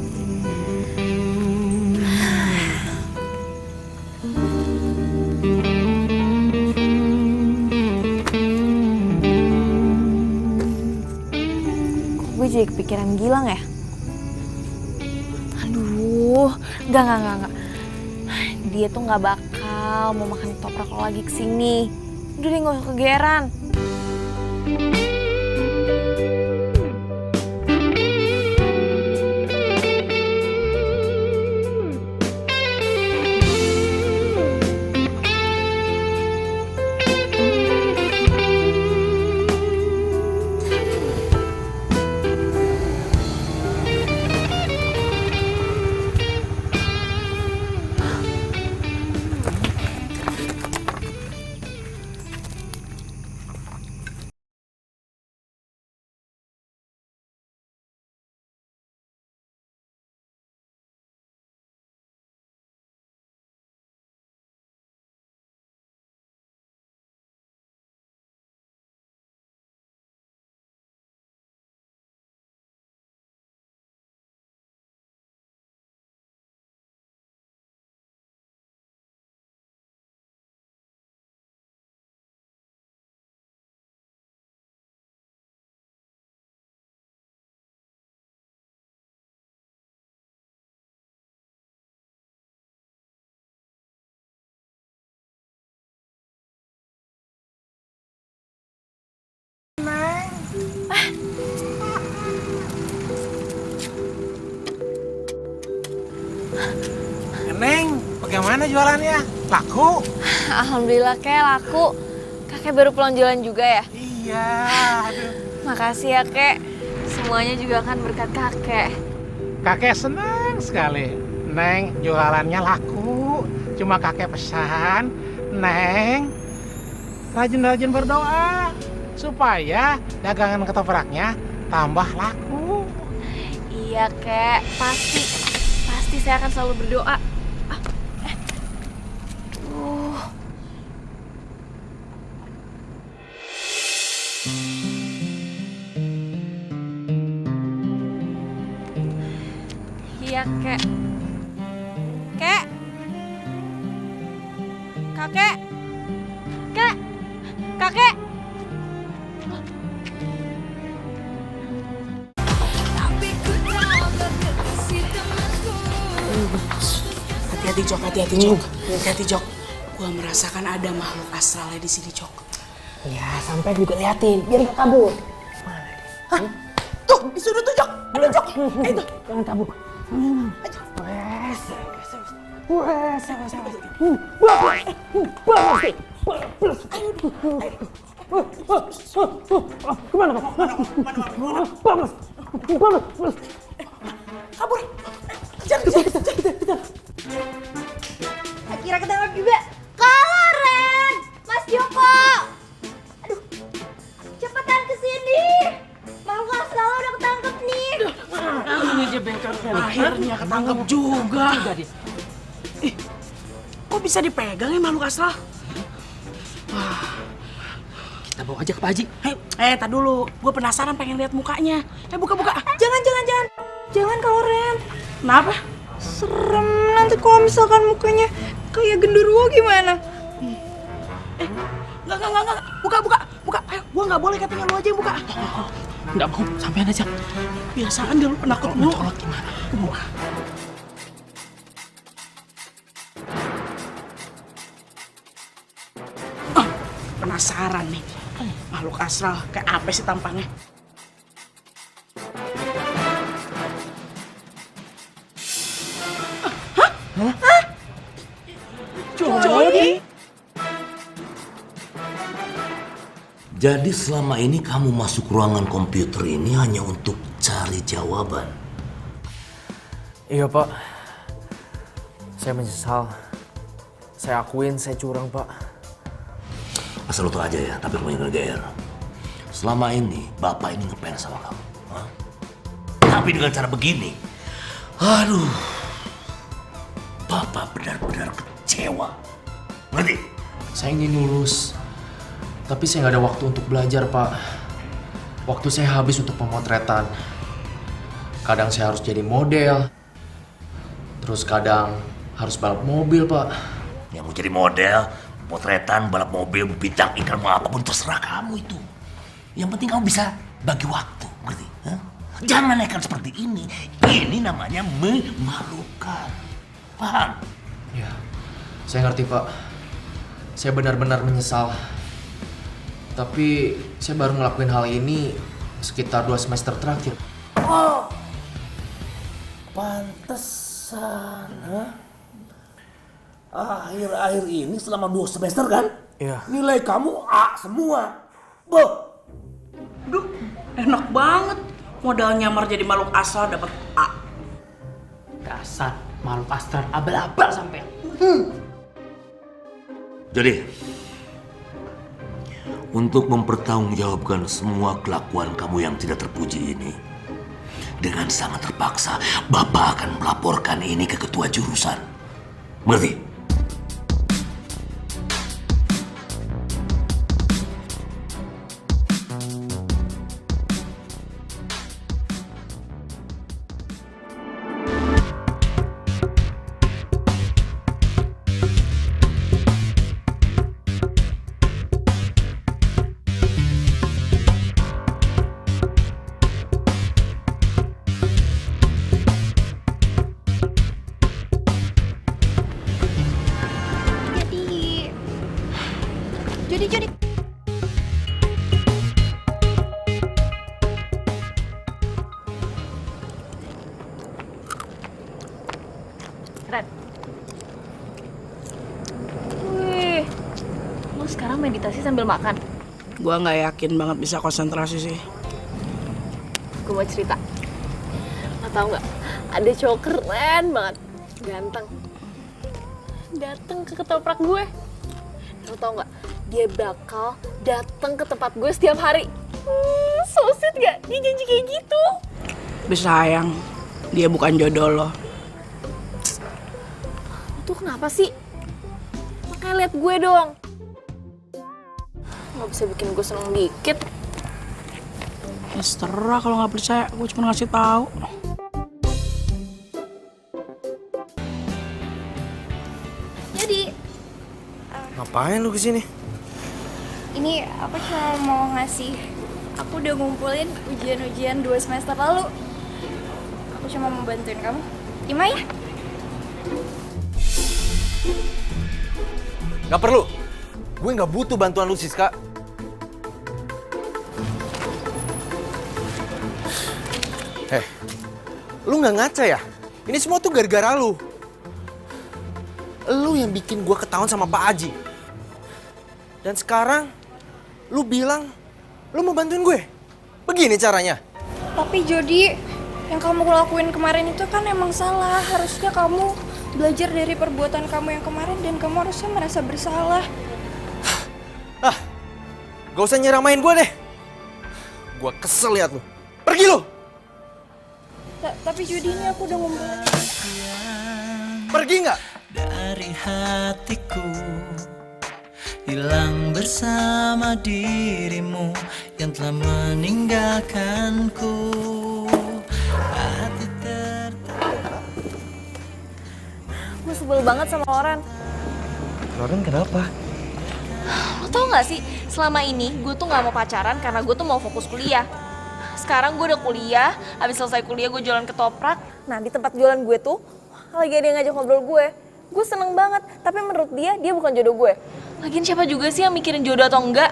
Gue jadi kepikiran Gilang ya? Aduh, enggak. dia tuh nggak bakal mau makan ketoprak lo lagi kesini. Udah deh, nggak usah kegeeran. Neng, bagaimana jualannya? Laku? Alhamdulillah Kek, laku. Kakek baru pulang jualan juga ya? Iya, aduh. Makasih ya Kek. Semuanya juga kan berkat kakek. Kakek senang sekali. Neng, jualannya laku. Cuma kakek pesan, Neng, rajin-rajin berdoa supaya dagangan ketopraknya tambah laku. Iya Kek, pasti saya akan selalu berdoa. Iya Kek. Kek. Kakek. Kek. Kakek. Hati-hati Jok, hati-hati Jok. Hati-hati Jok. Gua merasakan ada makhluk astralnya di sini Jok. Ya, sampai juga liatin, biar gak kabur. Hah? Tuh, di sudut tuh Jok. Ada Jok. Itu. Jangan kabur. Kabur. Kejar. Akhirnya ketangkap juga. Kalau Ren, Mas Joko. Aduh, cepetan kesini. Makhluk astral udah ketangkep nih. Ini aja bengkel. Akhirnya ketangkep juga. Kok bisa dipegang ya makhluk astral? Wah. Kita bawa aja ke Pak Haji. Tar dulu. Gue penasaran pengen lihat mukanya. Buka. Jangan. Jangan kalau Ren. Kenapa? Serem nanti kalau misalkan mukanya kayak genderuwo gimana? Enggak. Buka. Ayo, gua nggak boleh katanya lu aja yang buka. Nggak mau, sampean aja. Biasaan dia lu penakut mulu. Mencolok gimana? Penasaran nih. Makhluk astral kayak apa sih tampangnya? Hah? Jody? Jadi selama ini kamu masuk ruangan komputer ini hanya untuk cari jawaban? Iya Pak, saya menyesal. Saya akuin saya curang Pak. Asal lu tau aja ya, tapi kamu jangan GR. Selama ini Bapak ini ngefans sama kamu. Hah? Tapi dengan cara begini, aduh, Bapak benar-benar kecewa. Ngerti? Saya ingin lulus, tapi saya nggak ada waktu untuk belajar Pak. Waktu saya habis untuk pemotretan. Kadang saya harus jadi model, terus kadang harus balap mobil Pak. Yang mau jadi model, potretan, balap mobil, bintang iklan, mau apapun terserah kamu itu. Yang penting kamu bisa bagi waktu, ngerti? Hah? Jangan nekat seperti ini. Ini namanya memalukan. Paham? Ya, Saya ngerti Pak. Saya benar-benar menyesal. Tapi saya baru ngelakuin hal ini sekitar 2 semester terakhir. Oh, pantesan, akhir-akhir ini selama 2 semester kan? Iya. Nilai kamu A semua. Boh. Duh, enak banget. Modal nyamar jadi makhluk asal dapat A. Dasar makhluk astral abal-abal sampai. Jadi, untuk mempertanggungjawabkan semua kelakuan kamu yang tidak terpuji ini, dengan sangat terpaksa, Bapak akan melaporkan ini ke ketua jurusan. Mengerti? Jody. Ren. Wih, lo sekarang meditasi sambil makan? Gua nggak yakin banget bisa konsentrasi sih. Gue mau cerita. Lo tau nggak? Ada cowok keren banget, ganteng. Dateng ke ketoprak gue. Lo tau nggak? Dia bakal datang ke tempat gue setiap hari. So sweet gak? Dia janji kayak gitu. Tapi sayang, dia bukan jodoh lo. Lo tuh kenapa sih? Makanya liat gue dong. Gak bisa bikin gue seneng dikit. Ya terserah kalau nggak percaya, gue cuma ngasih tahu. Jadi, Ngapain lu kesini? ini aku cuma mau ngasih. Aku udah ngumpulin ujian-ujian 2 semester lalu. Aku cuma mau bantuin kamu. Terima ya? Gak perlu. Gue gak butuh bantuan lu, Siska. Lu gak ngaca ya? Ini semua tuh gara-gara lu. Lu yang bikin gue ketahuan sama Pak Aji. Dan sekarang, lu bilang lu mau bantuin gue. Begini caranya. Tapi Jody, yang kamu lakuin kemarin itu kan emang salah. Harusnya kamu belajar dari perbuatan kamu yang kemarin dan kamu harusnya merasa bersalah. Gak usah nyeramain gue deh. Gue kesel liat lu. Pergi lu. Tapi Jody, ini aku udah ngumpulin. Pergi nggak? Dari hatiku hilang bersama dirimu yang telah meninggalkanku. Hati Gue sebel banget sama Loren. Loren kenapa? Lo tau gak sih, selama ini gue tuh gak mau pacaran karena gue tuh mau fokus kuliah. Sekarang gue udah kuliah, habis selesai kuliah gue jualan ketoprak. Nah di tempat jualan gue tuh lagi ada yang ngajak ngobrol gue. Gue seneng banget, tapi menurut dia bukan jodoh gue. Lagian siapa juga sih yang mikirin jodoh atau enggak?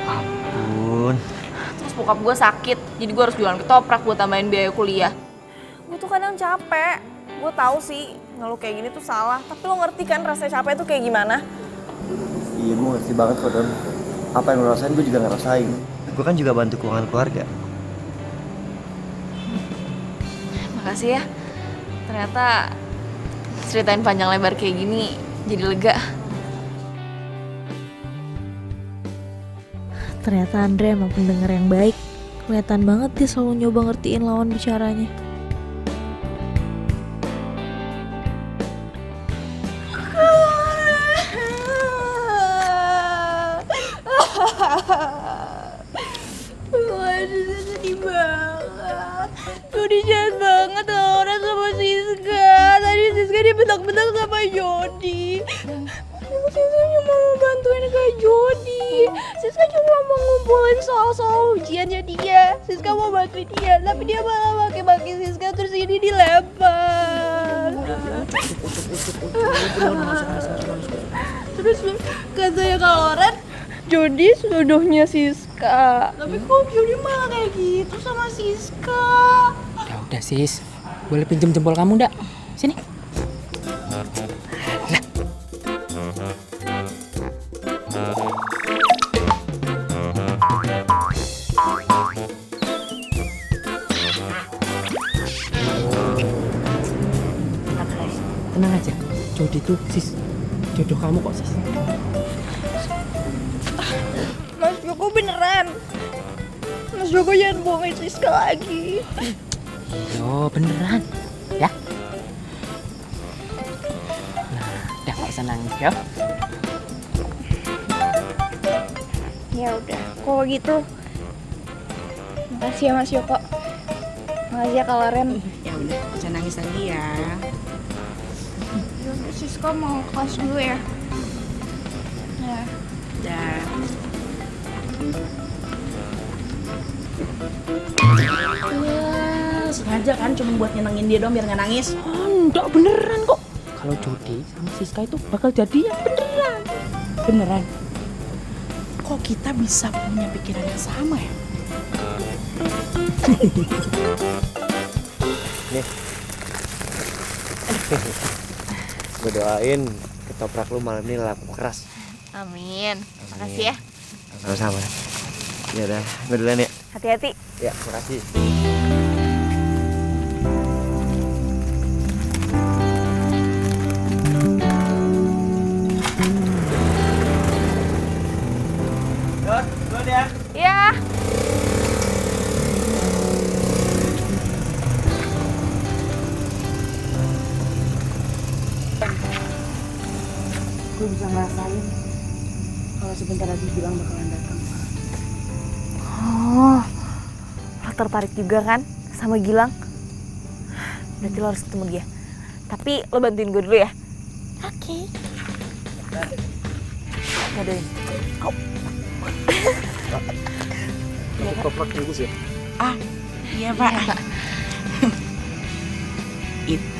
Ampun. Terus bokap gue sakit, jadi gue harus jualan ketoprak buat tambahin biaya kuliah. Gue tuh kadang capek. Gue tahu sih ngeluh kayak gini tuh salah, tapi lo ngerti kan rasanya capek tuh kayak gimana? Iya, gue ngerti banget kok, Don. Apa yang lo rasain, gue juga ngerasain. Gue kan juga bantu keuangan keluarga. Makasih ya. Ternyata ceritain panjang lebar kayak gini jadi lega. Ternyata Andre emang pendengar yang baik. Kelihatan banget dia selalu nyoba ngertiin lawan bicaranya. Waduh, sedih banget. Jody jahat banget orang sama Siska. Tadi Siska dibentak-bentak sama Jody. Siska cuma mau bantuin Kak Jody. Siska cuma mau ngumpulin soal-soal ujiannya dia. Siska mau bantuin dia, tapi dia malah maki-maki Siska terus ini dilempar. Terus katanya Kak Loren, Jody jodohnya Siska. Tapi kok Jody malah kayak gitu sama Siska? Ya udah sis, boleh pinjem jempol kamu ndak? Sini. Tenang aja, Jody tuh sis, jodoh kamu kok sis. Mas Joko beneran. Mas Joko jangan bohongin Siska lagi. Yo beneran, ya. Nah, udah gak usah nangis ya. Ya udah, kalau gitu. Makasih ya Mas Joko. Makasih ya Kak Loren. Ya udah, jangan nangis lagi ya. Yaudah, Siska mau kelas dulu ya. Ya. Dah. Ya, sengaja kan cuma buat nyenengin dia dong biar nggak nangis. Enggak beneran kok. Kalau Jody sama Siska itu bakal jadian beneran. Beneran. Kok kita bisa punya pikiran yang sama ya? Nih. Gue doain ketoprak lu malam ini laku keras. Amin. Makasih ya. Sama-sama. Ya udah, gue duluan ya. Hati-hati. Ya, makasih. Duluan ya. Iya. Gue bisa ngerasain kalau sebentar lagi bilang bakalan datang. Oh, lo tertarik juga kan sama Gilang? Berarti lo harus ketemu dia. Tapi lo bantuin gue dulu ya. Oke. Ngadoin. Kau. Ketoprak bagus ya? Ah, iya Pak. Itu.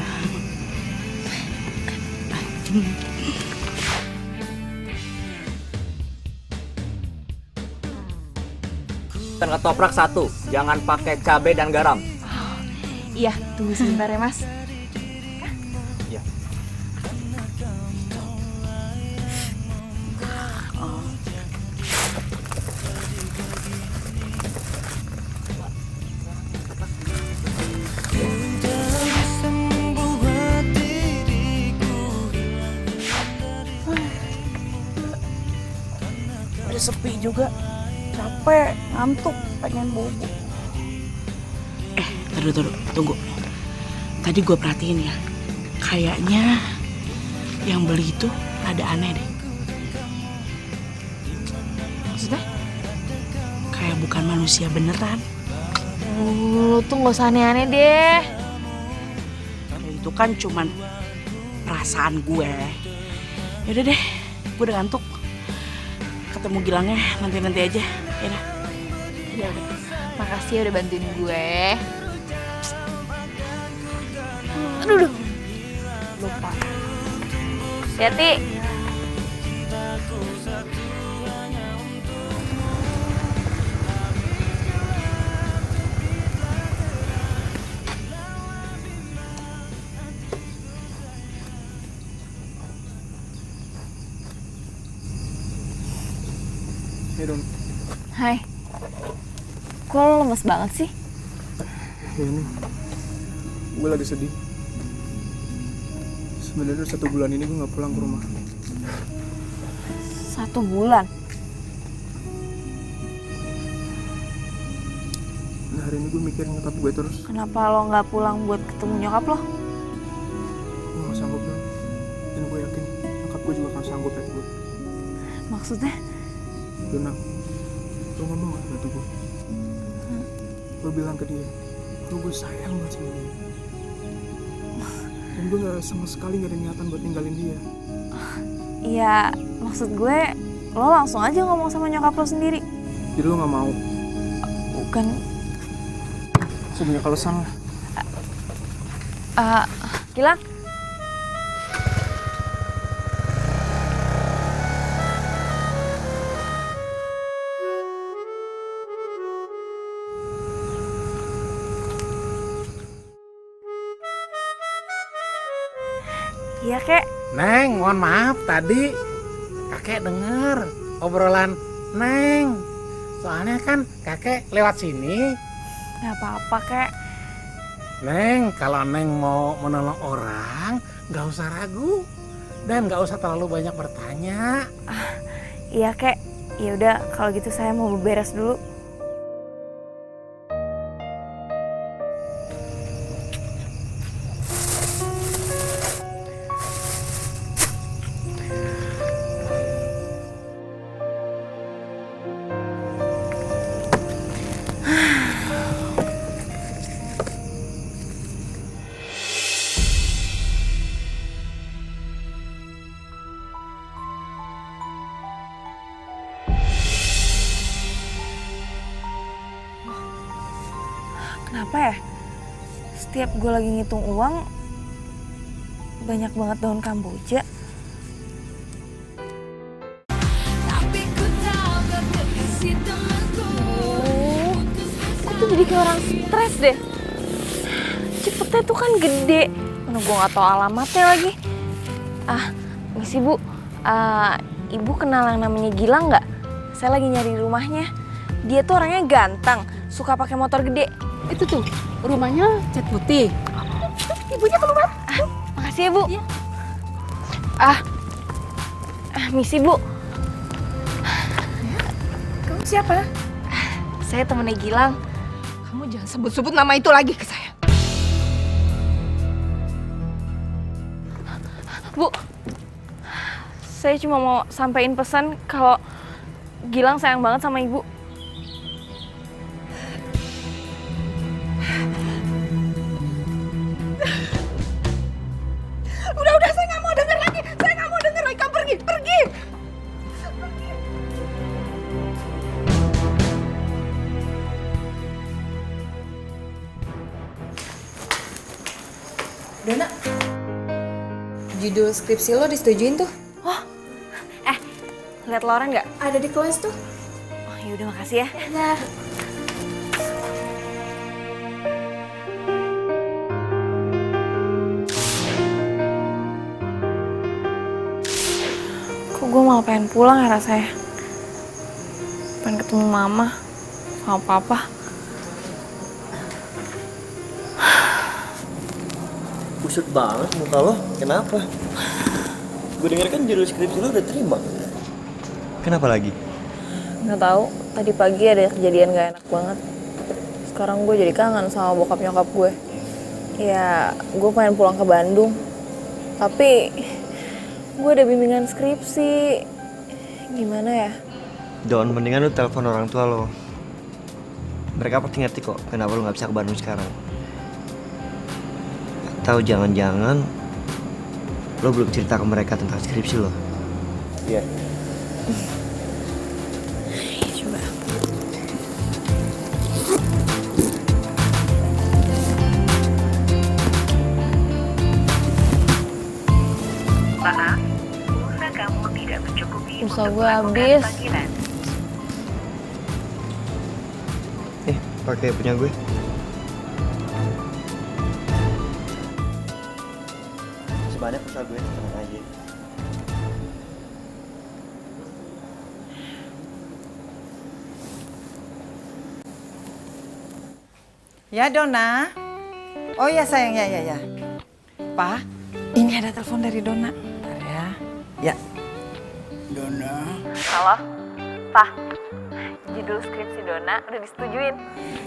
Ketoprak 1, jangan pakai cabai dan garam. Iya, tunggu sebentar ya Mas. Iya. Udah sepi juga. Capek, ngantuk, pengen bobo. Tunggu. Tadi gue perhatiin ya, kayaknya yang beli itu rada aneh deh. Maksudnya? Kayak bukan manusia beneran. Lo tuh gak usah aneh-aneh deh. Itu kan cuman perasaan gue. Yaudah deh, gue udah ngantuk. Ketemu Gilangnya nanti aja. Ya udah. Makasih ya udah bantuin gue. Aduh. Lupa. Hati-hati. Hai. Kok lo lemes banget sih? Ya ini, gue lagi sedih. Sebenarnya 1 bulan ini gue nggak pulang ke rumah. 1 bulan? Nah, hari ini gue mikirin nyokap gue terus. Kenapa lo nggak pulang buat ketemu nyokap lo? Gue nggak sanggup bang. Dan gue yakin nyokap gue juga akan sanggup liat gue. Maksudnya? Luna, lo ngomong gak bantu gue? Lo bilang ke dia kalau gue sayang banget sama dia. Dan gue gak sama sekali gak ada niatan buat ninggalin dia. Iya, maksud gue lo langsung aja ngomong sama nyokap lo sendiri. Jadi lo gak mau? Bukan. Sebenarnya kalau salah. Gilang, Iya, Kek. Neng, mohon maaf tadi kakek denger obrolan Neng. Soalnya kan kakek lewat sini. Gak apa-apa, Kek. Neng, kalau Neng mau menolong orang, gak usah ragu. Dan gak usah terlalu banyak bertanya. Iya, Kek. Ya udah, kalau gitu saya mau beberes dulu. Kenapa ya? Setiap gue lagi ngitung uang, banyak banget daun kamboja. Aku tuh jadi kayak orang stres deh. Cepetnya tuh kan gede. Mana gue gak tahu alamatnya lagi. Misi Bu, Ibu kenal yang namanya Gilang nggak? Saya lagi nyari rumahnya. Dia tuh orangnya ganteng, suka pakai motor gede. Itu tuh, rumahnya cat putih. Ibunya keluar. Makasih ya, Bu. Iya. Misi, Bu. Kamu siapa? Saya temennya Gilang. Kamu jangan sebut-sebut nama itu lagi ke saya. Bu, saya cuma mau sampein pesan kalau Gilang sayang banget sama Ibu. Udah, saya nggak mau denger lagi. Saya nggak mau denger lagi. Kamu pergi. Dona, judul skripsi lo disetujuin tuh. Lihat Lauren nggak? Ada di kelas tuh. Oh, yaudah makasih ya. Ya. Kok gue malah pengen pulang ya rasanya. Pengen ketemu mama sama papa. Kusut banget muka lo, kenapa? Gue denger kan judul skripsi lo udah terima. Kenapa lagi? Nggak tahu, tadi pagi ada kejadian gak enak banget. Sekarang gue jadi kangen sama bokap nyokap gue. Ya, gue pengen pulang ke Bandung. Tapi gue ada bimbingan skripsi. Gimana ya? Don, mendingan lu telepon orang tua lo. Mereka pasti ngerti kok kenapa lu gak bisa ke Bandung sekarang. Atau jangan-jangan lo belum cerita ke mereka tentang skripsi lo. Iya. Coba. Maaf, pulsa kamu tidak mencukupi Pulsa untuk gue melakukan habis. panggilan. Pakai punya gue. Sebanyak pulsa gue, tenang aja. Ya, Dona. Oh ya sayang, ya. Pa, ini ada telepon dari Dona. Bentar ya. Ya. Dona. Halo, Pak. Judul skripsi Dona udah disetujuin.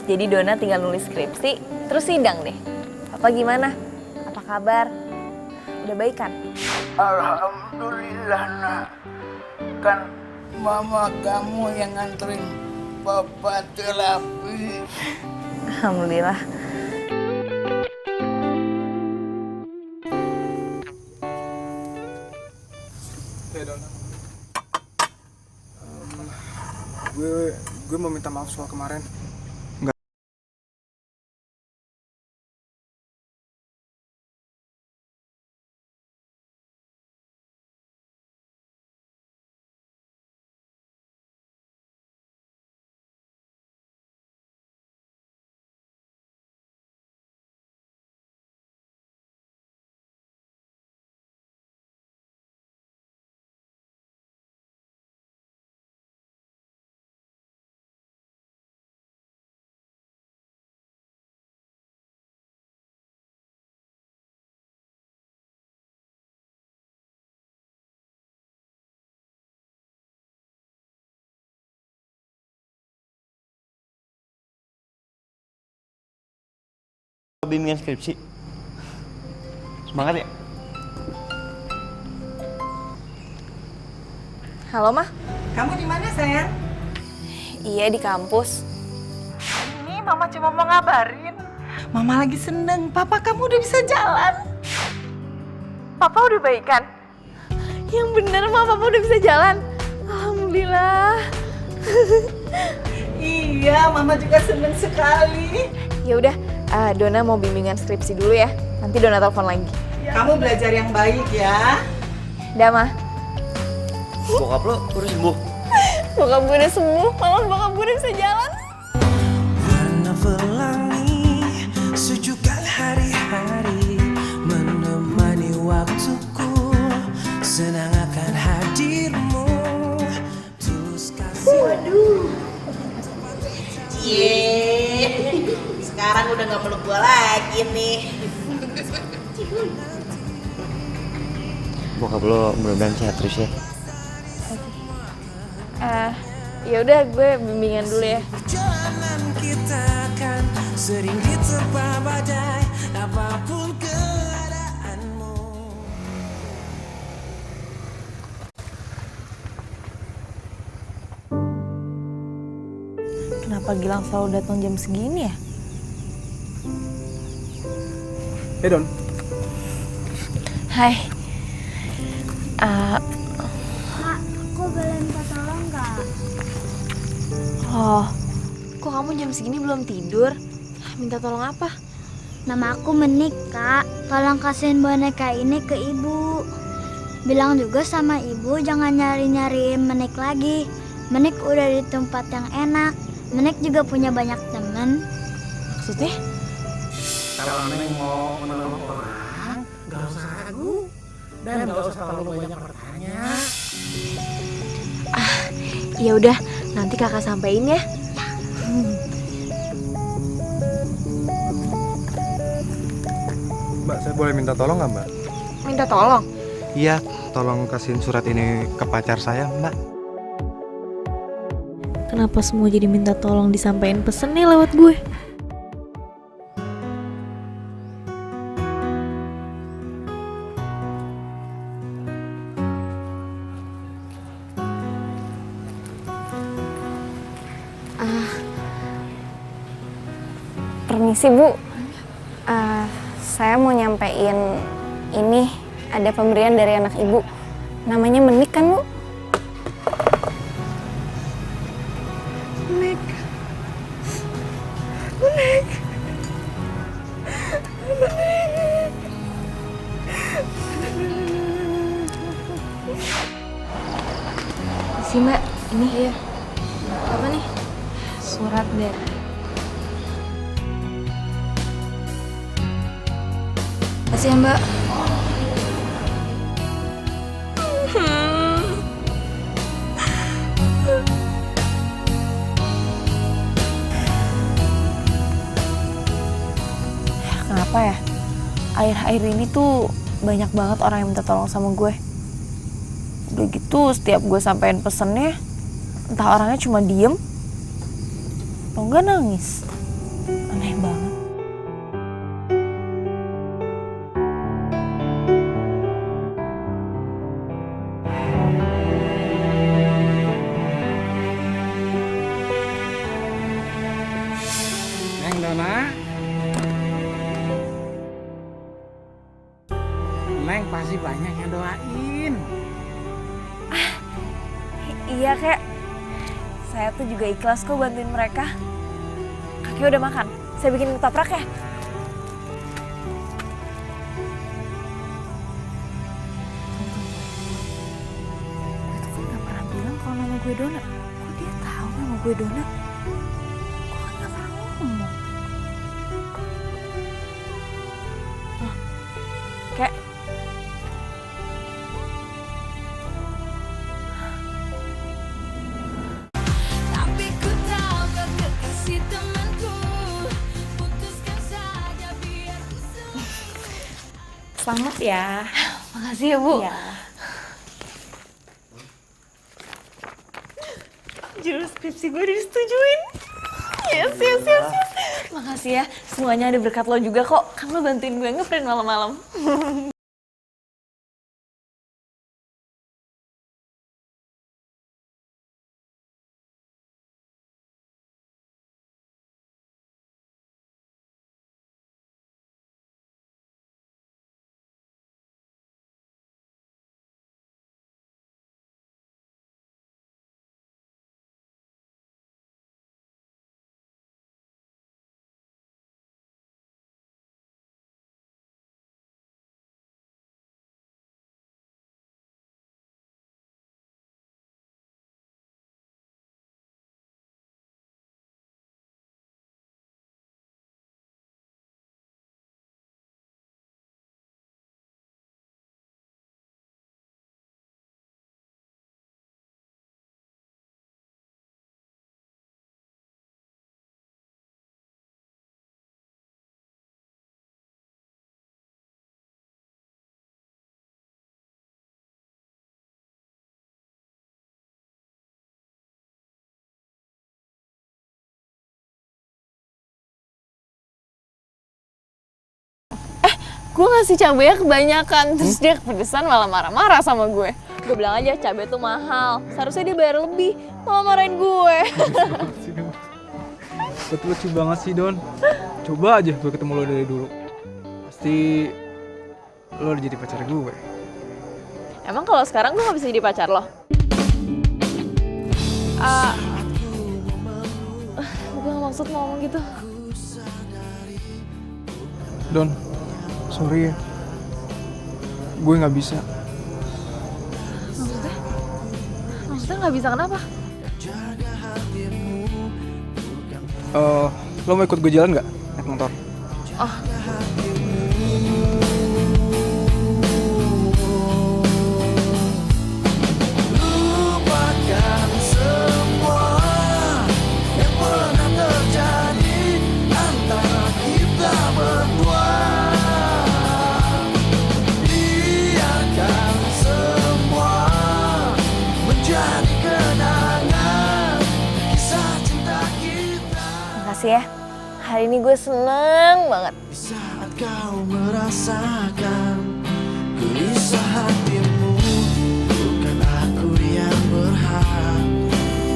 Jadi Dona tinggal nulis skripsi, terus sidang deh. Apa gimana? Apa kabar? Udah baik kan? Alhamdulillah, nak. Kan mama kamu yang nganterin papa terapi. Alhamdulillah. Gue mau minta maaf soal kemarin. bimbingan skripsi. Semangat ya. Halo, Mah. Kamu di mana, sayang? Iya, di kampus. Ini Mama cuma mau ngabarin. Mama lagi seneng, papa kamu udah bisa jalan. Papa udah baikan? Yang bener, Mah, Papa udah bisa jalan. Alhamdulillah. Iya, Mama juga seneng sekali. Ya udah, Dona mau bimbingan skripsi dulu ya. Nanti Dona telepon lagi. Kamu belajar yang baik ya. Dah, Mah. Bokap lo udah sembuh. Bokap gue udah sembuh, malah bokap gue udah bisa jalan. Warna pelangi, sejukkan hari-hari, menemani waktuku, senang akan hadirmu, tulus kasih. Waduh. Sekarang udah gak meluk gua lagi nih. Bokap lo mudah-mudahan sehat terus ya. Ya udah, gue bimbingan dulu ya. Perjalanan kita kan sering diterpa badai, apapun keadaanmu. Kenapa Gilang selalu datang jam segini ya? Hey Don. Hai. Kak, aku boleh minta tolong nggak? Oh, kok kamu jam segini belum tidur? Minta tolong apa? Nama aku Menik, Kak. Tolong kasihin boneka ini ke ibu. Bilang juga sama ibu jangan nyari-nyariin Menik lagi. Menik udah di tempat yang enak. Menik juga punya banyak temen. Maksudnya? Kalau Neng mau menolong orang, gak usah ragu. Dan gak usah terlalu banyak bertanya. Ya udah, nanti kakak sampein ya. Mbak, saya boleh minta tolong nggak, Mbak? Minta tolong? Iya, tolong kasihin surat ini ke pacar saya, Mbak. Kenapa semua jadi minta tolong disampaikan pesennya lewat gue? Permisi Bu, saya mau nyampein ini, ada pemberian dari anak Ibu. Namanya Menik kan Bu? Menik. Menik. Menik. Si Mbak, ini ya. Apa nih? Surat dari Makasih ya, Mbak. Kenapa ya? Akhir-akhir ini tuh banyak banget orang yang minta tolong sama gue. Udah gitu setiap gue sampein pesennya, entah orangnya cuma diem atau enggak nangis. Aneh banget. Neng Dona. Neng pasti banyak yang doain. Iya Kek, saya tuh juga ikhlas kok bantuin mereka. Kakek udah makan, saya bikin ketoprak ya. Gue tuh kan gak pernah bilang kalau nama gue Dona. Kok dia tahu nama gue Dona? Gue kan gak pernah ngomong. Kek. Selamat ya. Makasih ya Bu. Iya. Jurus skripsi gue disetujuin. Yes. Makasih ya, semuanya ada berkat lo juga kok. Kan lo bantuin gue ngeprint malam-malam. Gue ngasih cabenya kebanyakan, terus dia kepedesan malah marah-marah sama gue. Gue bilang aja cabai tuh mahal, seharusnya dia bayar lebih, malah marahin gue. Betul lucu banget sih Don. Coba aja gue ketemu lo dari dulu, pasti lo udah jadi pacar gue. Emang kalau sekarang gue gak bisa jadi pacar lo? Gue gak maksud ngomong gitu. Don, sorry ya, gue nggak bisa. Maksudnya? Maksudnya gak bisa kenapa? Lo mau ikut gue jalan nggak naik motor? Oh. Lupakan semua yang pernah terjadi antara kita berdua. Biarkan semua menjadi kenangan kisah cinta kita. Makasih ya, hari ini gue seneng banget. Saat kau merasakan gelisah hatimu, bukan aku yang berhak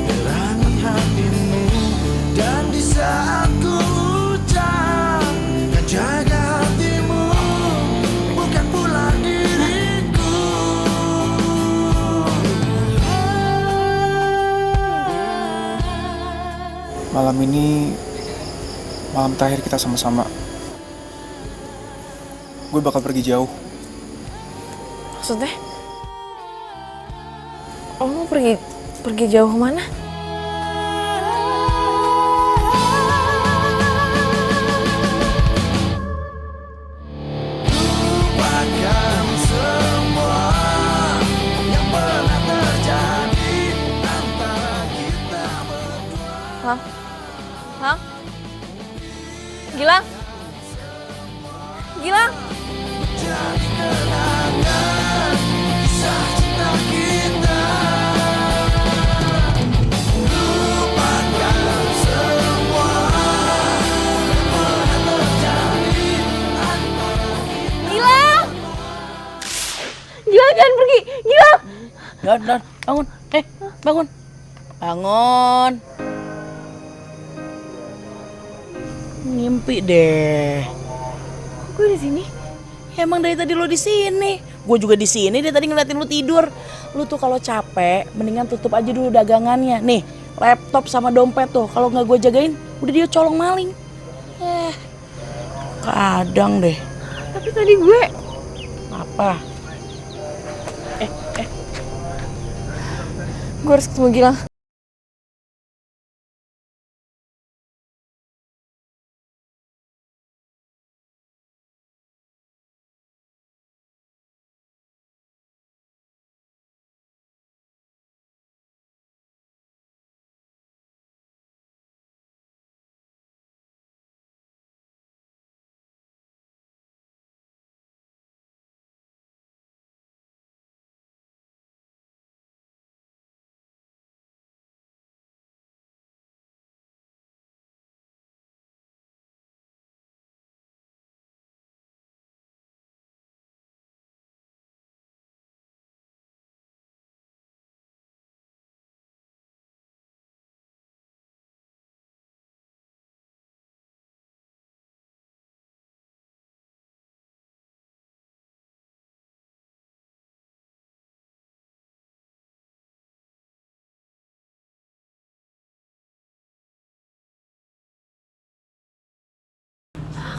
merangi hatimu. Dan di saat ku ucap kan jaga hatimu, bukan pula diriku. Malam ini malam terakhir kita sama-sama. Gue bakal pergi jauh. Maksudnya? Lo mau pergi jauh kemana? Lupakan semua yang pernah terjadi antara kita berdua. Hah? Hah? Gilang? Gilang? Jadi kenangan kisah cinta kita. Lupakan semua yang pernah terjadi antara kita. Gilang! Gilang jangan pergi! Gilang! Don, bangun. Bangun. Bangun. Ngimpi deh. Kok gue di sini? Emang dari tadi lo di sini. Gue juga di sini. Dia tadi ngeliatin lo tidur. Lo tuh kalau capek, mendingan tutup aja dulu dagangannya. Nih, laptop sama dompet tuh. Kalau nggak gue jagain, udah dia colong maling. Kadang deh. Tapi tadi gue... Apa? Gue harus ketemu Gilang.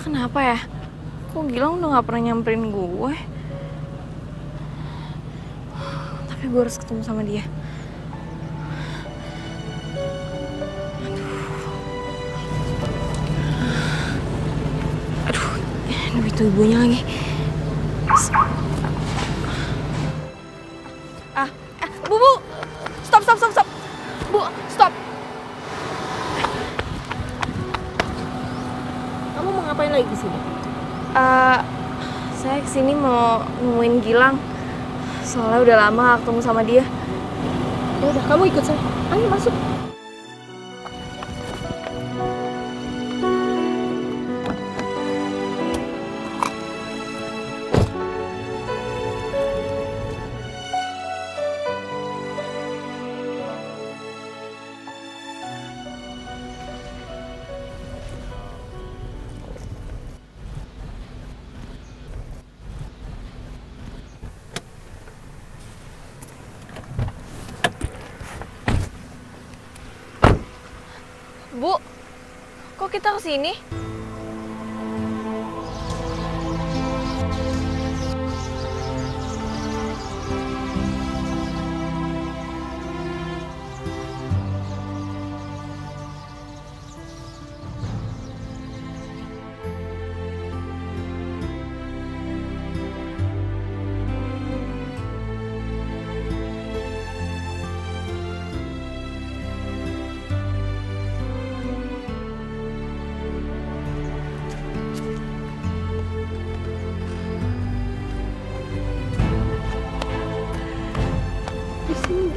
Kenapa ya? Kok Gilang udah gak pernah nyamperin gue? Tapi gue harus ketemu sama dia. Aduh, itu ibunya lagi. Bu, stop. Bu, stop. Kamu mau ngapain lagi di sini? Saya kesini mau nemuin Gilang. Soalnya udah lama gak ketemu sama dia. Ya udah, kamu ikut saya. Ayo masuk. Bu, kok kita kesini?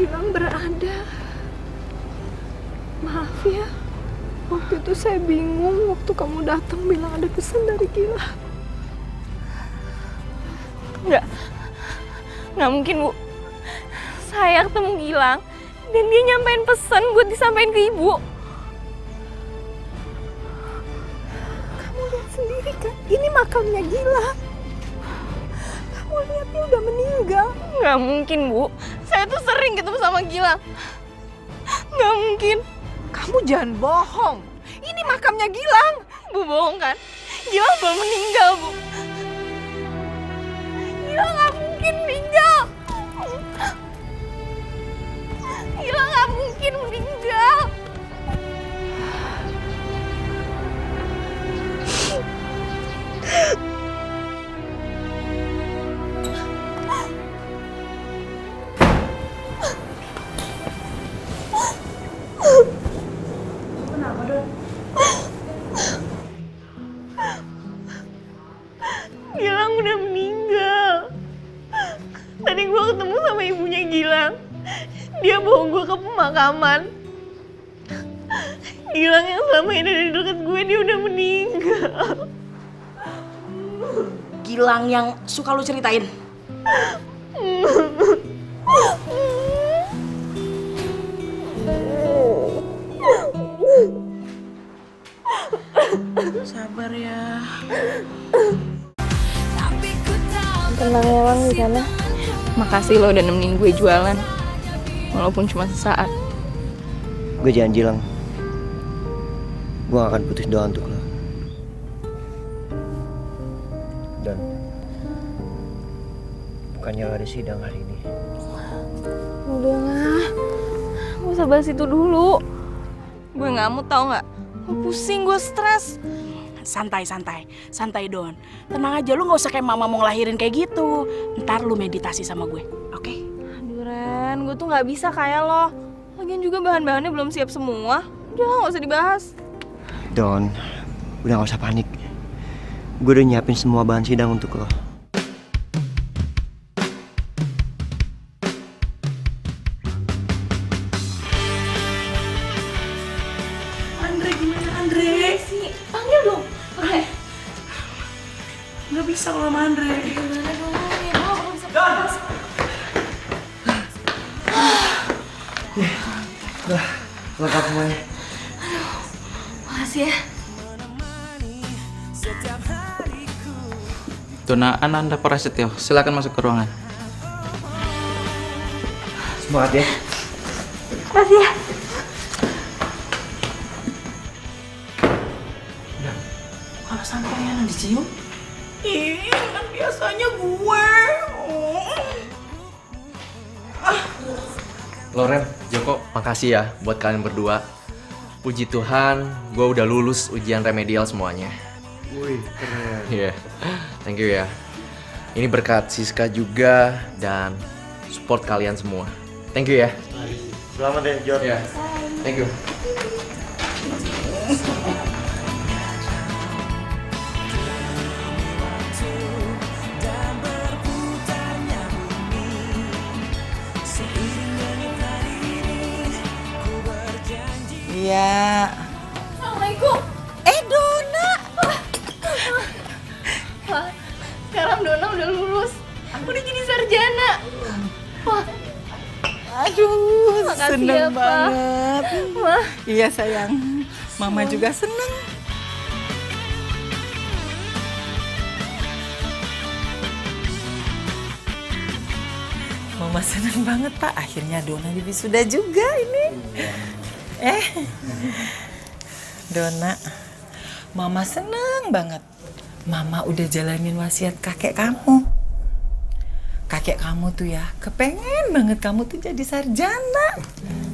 Gilang berada. Maaf ya, waktu itu saya bingung waktu kamu datang bilang ada pesan dari Gilang. Nggak mungkin, Bu. Saya ketemu Gilang dan dia nyampein pesan buat disampaikan ke Ibu. Kamu lihat sendiri kan, ini makamnya Gilang. Kamu lihat dia udah meninggal. Nggak mungkin, Bu. Saya tuh sering ketemu sama Gilang. Nggak mungkin. Kamu jangan bohong. Ini makamnya Gilang. Bu bohong kan? Gilang belum meninggal, Bu. Gilang nggak mungkin meninggal. Gilang nggak mungkin meninggal. Kenapa, Don? Gilang udah meninggal. Tadi gue ketemu sama ibunya Gilang. Dia bawa gue ke pemakaman. Gilang yang selama ini ada di dekat gue, dia udah meninggal. Gilang yang suka lu ceritain? Sabar ya. Tenang ya Bang di sana. Makasih lo udah nemenin gue jualan, walaupun cuma sesaat. Gue janji Lang, gue gak akan putus doa untuk lo. Dan bukannya lo ada sidang hari ini. Udahlah, gak usah bahas itu dulu. Gue gak mau, tau gak? Gue pusing, gue stres. Santai Don. Tenang aja, lu gak usah kayak mama mau ngelahirin kayak gitu. Ntar lu meditasi sama gue, oke? Aduh Ren, gue tuh gak bisa kayak lo. Lagian juga bahan-bahannya belum siap semua. Udah lah, gak usah dibahas. Don, udah gak usah panik. Gue udah nyiapin semua bahan sidang untuk lo. Andre, gimana Andre? Sih, panggil dong. Oke. Gak bisa kalau sama Andre. Gimana dong? Ya, gue gak bisa bahas. Udah, lengkap semuanya. Makasih ya. Dona Ananda Prasetyo, silakan masuk ke ruangan. Semangat ya. Makasih ya. Kalau sampai yang dicium? Ih, kan biasanya gue. Loren, Joko, makasih ya buat kalian berdua. Puji Tuhan, gue udah lulus ujian remedial semuanya. Wih, keren. Iya, thank you ya. Ini berkat Siska juga dan support kalian semua. Thank you ya. Selamat ya, Jod. Iya, thank you. Iya. Assalamualaikum. Dona. Wah, sekarang Dona udah lulus. Aku udah jadi sarjana. Wah. Aduh, Makasih seneng ya, Pa. banget. Wah. Iya sayang, Mama juga seneng. Mama seneng banget Pak, akhirnya Dona wisuda juga ini. Dona, Mama seneng banget. Mama udah jalanin wasiat kakek kamu. Kakek kamu tuh ya, kepengen banget kamu tuh jadi sarjana.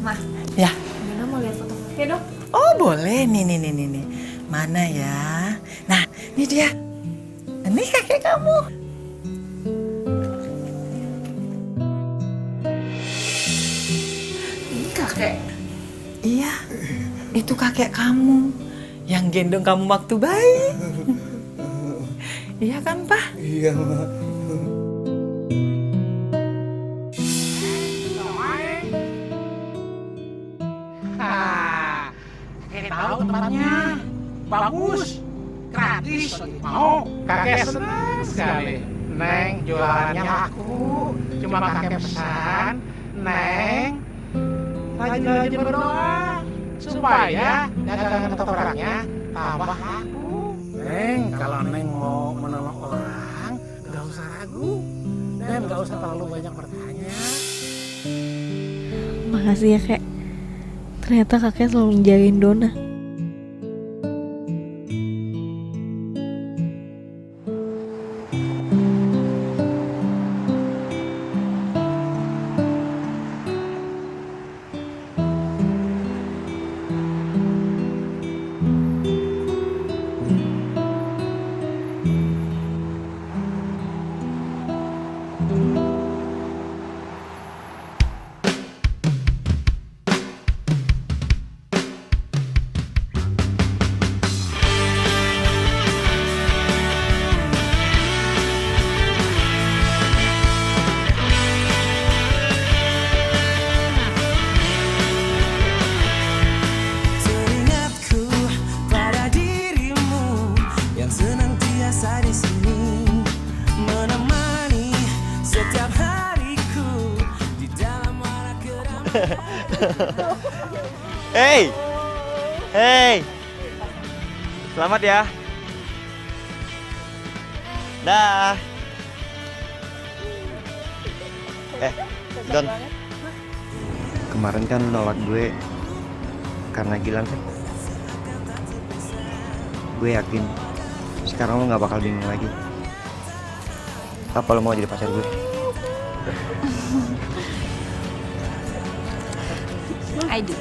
Ma, Ya. Dona mau lihat fotokopinya dong. Oh boleh, nih. Mana ya? Nah, ini dia. Ini kakek kamu. Ini kakek. Iya, itu kakek kamu yang gendong kamu waktu bayi. Iya kan, Pak? Iya, Mak. Kakek tahu tempatnya. Bagus. Gratis. Mau. Kakek senang sekali. Neng, jualannya laku. Cuma kakek pesan. Neng, rajin-rajin berdoa. Supaya dagangan ketopraknya tambah laku. Neng, kalau Neng mau menolong orang, gak usah ragu. Dan gak usah terlalu banyak bertanya. Makasih ya, Kek. Ternyata kakek selalu menjagain Dona. Teringatku pada dirimu yang senantiasa di sini menemani setiap hariku di dalam warna kedamaian. Hey, selamat ya. Dah. Don. Kemarin kan nolak gue karena Gilang kan. Gue yakin sekarang lo nggak bakal bingung lagi. Apa lo mau jadi pacar gue? I do.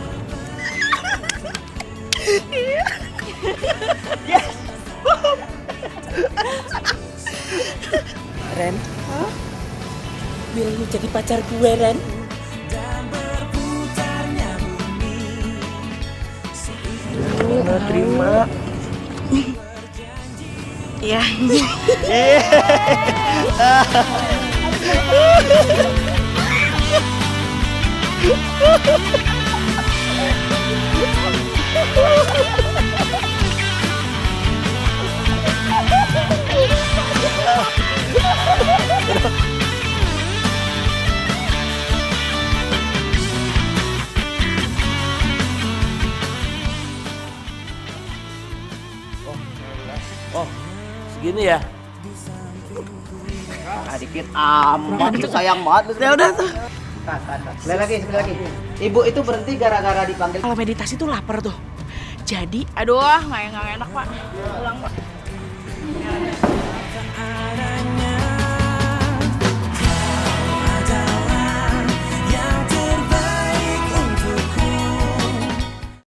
Ren, biar lu jadi pacar gue, Ren. Terima. Iya. Oh, segini ya? Nah, dikit amat, itu sayang banget. Udah tuh. Sekali lagi. Ibu itu berhenti gara-gara dipanggil. Kalau meditasi tuh lapar tuh. Jadi, aduh, nggak enak Pak. Pulang Pak. ada